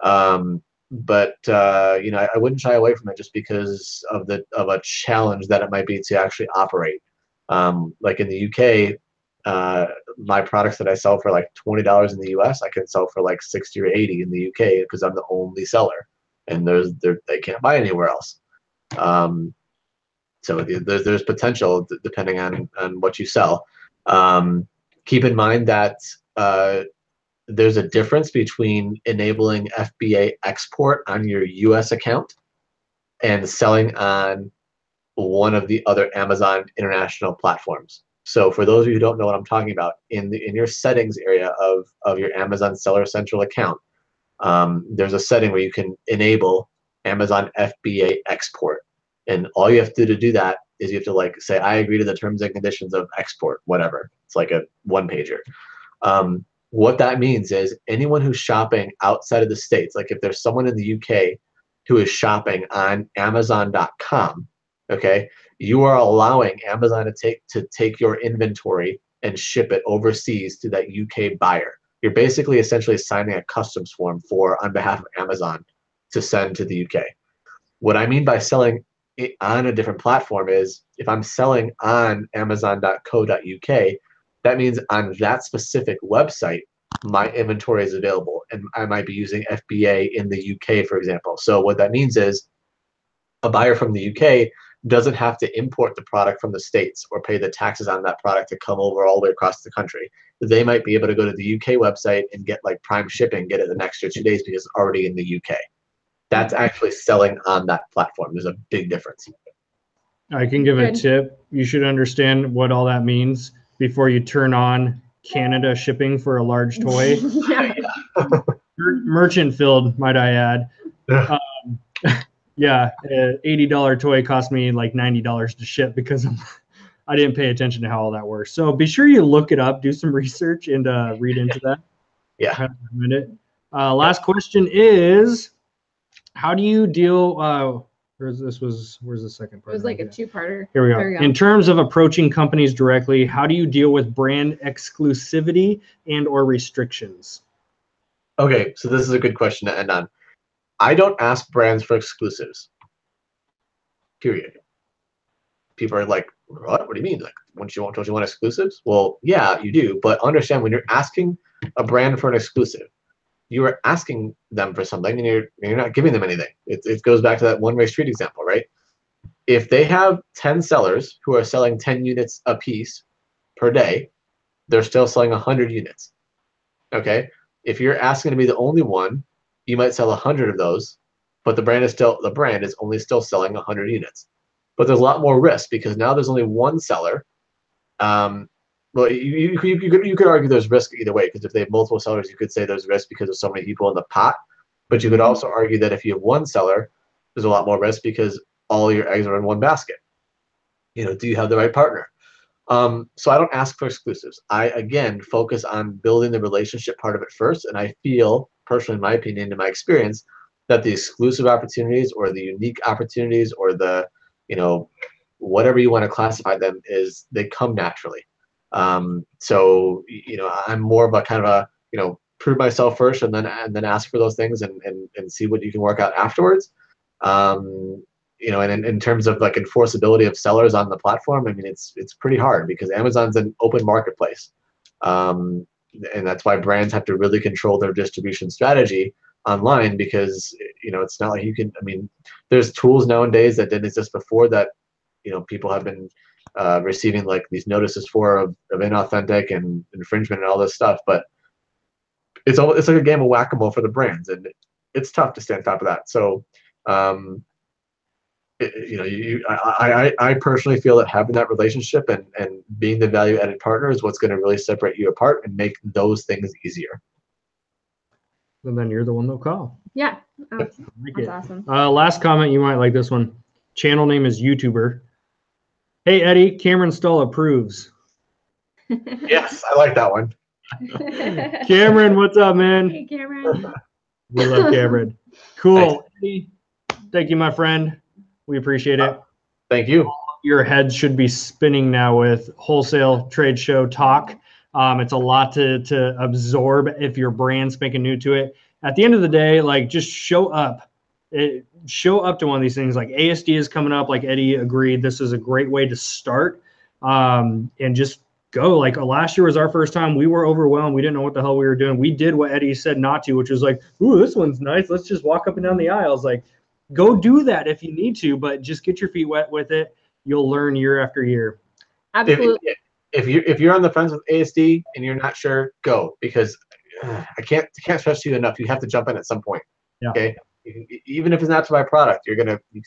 But I wouldn't shy away from it just because of a challenge that it might be to actually operate. Like in the UK, my products that I sell for like $20 in the US, I can sell for like 60 or 80 in the UK, because I'm the only seller, and they can't buy anywhere else. So there's potential depending on what you sell. Keep in mind that there's a difference between enabling FBA export on your US account and selling on one of the other Amazon international platforms. So for those of you who don't know what I'm talking about, in your settings area of your Amazon Seller Central account, there's a setting where you can enable Amazon FBA export. And all you have to do that is you have to like say, I agree to the terms and conditions of export, whatever. It's like a one pager. What that means is anyone who's shopping outside of the States, like if there's someone in the UK who is shopping on Amazon.com, okay, you are allowing Amazon to take your inventory and ship it overseas to that UK buyer. You're basically essentially signing a customs form on behalf of Amazon to send to the UK. What I mean by selling it on a different platform is if I'm selling on Amazon.co.uk, that means on that specific website, my inventory is available, and I might be using FBA in the UK, for example. So what that means is a buyer from the UK doesn't have to import the product from the States or pay the taxes on that product to come over all the way across the country. They might be able to go to the UK website and get like prime shipping, get it an extra 2 days because it's already in the UK. That's actually selling on that platform. There's a big difference. I can give a tip. You should understand what all that means before you turn on Canada shipping for a large toy. Merchant filled, might I add. Yeah, an $80 toy cost me like $90 to ship because I didn't pay attention to how all that works. So be sure you look it up, do some research, and read into that. Yeah. Last question is, how do you deal? Where's the second part? It was like a two-parter. Here we go. In terms of approaching companies directly, how do you deal with brand exclusivity and/or restrictions? Okay, so this is a good question to end on. I don't ask brands for exclusives. Period. People are like, what? What do you mean? Like, don't you want exclusives? Well, yeah, you do. But understand, when you're asking a brand for an exclusive, you are asking them for something, and you're not giving them anything. It goes back to that one-way street example, right? If they have 10 sellers who are selling 10 units a piece per day, they're still selling 100 units. Okay? If you're asking to be the only one, you might sell 100 of those, but the brand is only still selling 100 units. But there's a lot more risk because now there's only one seller. Well, you could argue there's risk either way, because if they have multiple sellers, you could say there's risk because there's so many people in the pot. But you could also argue that if you have one seller, there's a lot more risk because all your eggs are in one basket. Do you have the right partner? So I don't ask for exclusives. I, again, focus on building the relationship part of it first. And I feel, personally, in my opinion, in my experience, that the exclusive opportunities or the unique opportunities or the, whatever you want to classify them, is they come naturally. So, I'm more of a kind of a, prove myself first and then ask for those things and see what you can work out afterwards. And in terms of like enforceability of sellers on the platform, I mean, it's pretty hard because Amazon's an open marketplace. And that's why brands have to really control their distribution strategy online, because, it's not like you can, I mean, there's tools nowadays that didn't exist before that, people have been receiving like these notices of inauthentic and infringement and all this stuff. But it's like a game of whack-a-mole for the brands, and it's tough to stay on top of that. So, I personally feel that having that relationship and being the value-added partner is what's going to really separate you apart and make those things easier. And then you're the one they'll call. Yeah, that's awesome. Last comment, you might like this one. Channel name is YouTuber. Hey, Eddie, Cameron Stoll approves. Yes, I like that one. Cameron, what's up, man? Hey, Cameron. We love Cameron. Cool. Eddie, thank you, my friend. We appreciate it. Thank you. Your head should be spinning now with wholesale trade show talk. It's a lot to absorb if your brand's making new to it. At the end of the day, like, just show up. Show up to one of these things. Like ASD is coming up. Like Eddie agreed, this is a great way to start. And just go. Like last year was our first time. We were overwhelmed. We didn't know what the hell we were doing. We did what Eddie said not to, which was like, ooh, this one's nice. Let's just walk up and down the aisles. Like, go do that if you need to, but just get your feet wet with it. You'll learn year after year. Absolutely. If you're on the fence with ASD and you're not sure, go, because I can't stress you enough. You have to jump in at some point. Yeah. Okay. Even if it's not to buy product,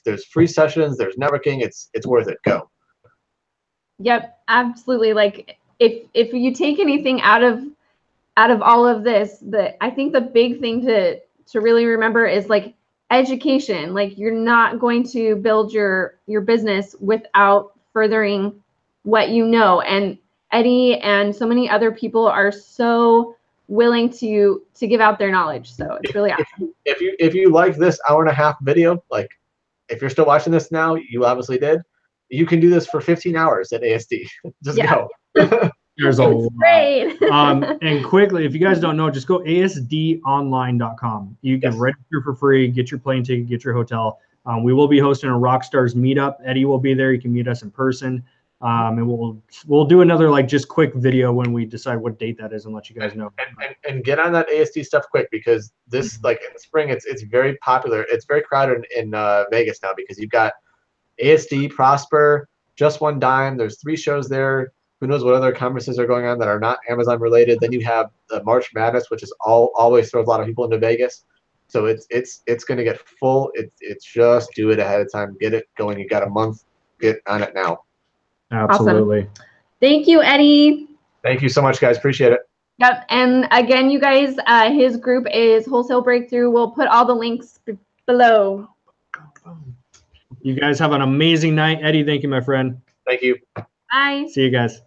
there's free sessions, there's networking. It's worth it. Go. Yep, absolutely. Like if you take anything out of all of this, I think the big thing to really remember is like education. Like, you're not going to build your business without furthering what you know. And Eddie and so many other people are so willing to give out their knowledge. So it's really awesome. If you like this hour-and-a-half video, like if you're still watching this now, you obviously did. You can do this for 15 hours at ASD. Just go. There's a lot. Great. And quickly, if you guys don't know, just go asdonline.com. You can register for free, get your plane ticket, get your hotel. We will be hosting a Rockstars meetup. Eddie will be there. You can meet us in person. And we'll do another like just quick video when we decide what date that is and let you guys know. And get on that ASD stuff quick, because this like in spring it's very popular. It's very crowded in Vegas now because you've got ASD, Prosper, Just One Dime. There's 3 shows there. Who knows what other conferences are going on that are not Amazon related. Then you have the March Madness, which is always throws a lot of people into Vegas. So it's going to get full. It's just do it ahead of time. Get it going. You got a month. Get on it now. Absolutely. Awesome. Thank you, Eddie. Thank you so much, guys. Appreciate it. Yep. And again, you guys, his group is Wholesale Breakthrough. We'll put all the links below. You guys have an amazing night. Eddie, thank you, my friend. Thank you. Bye. See you guys.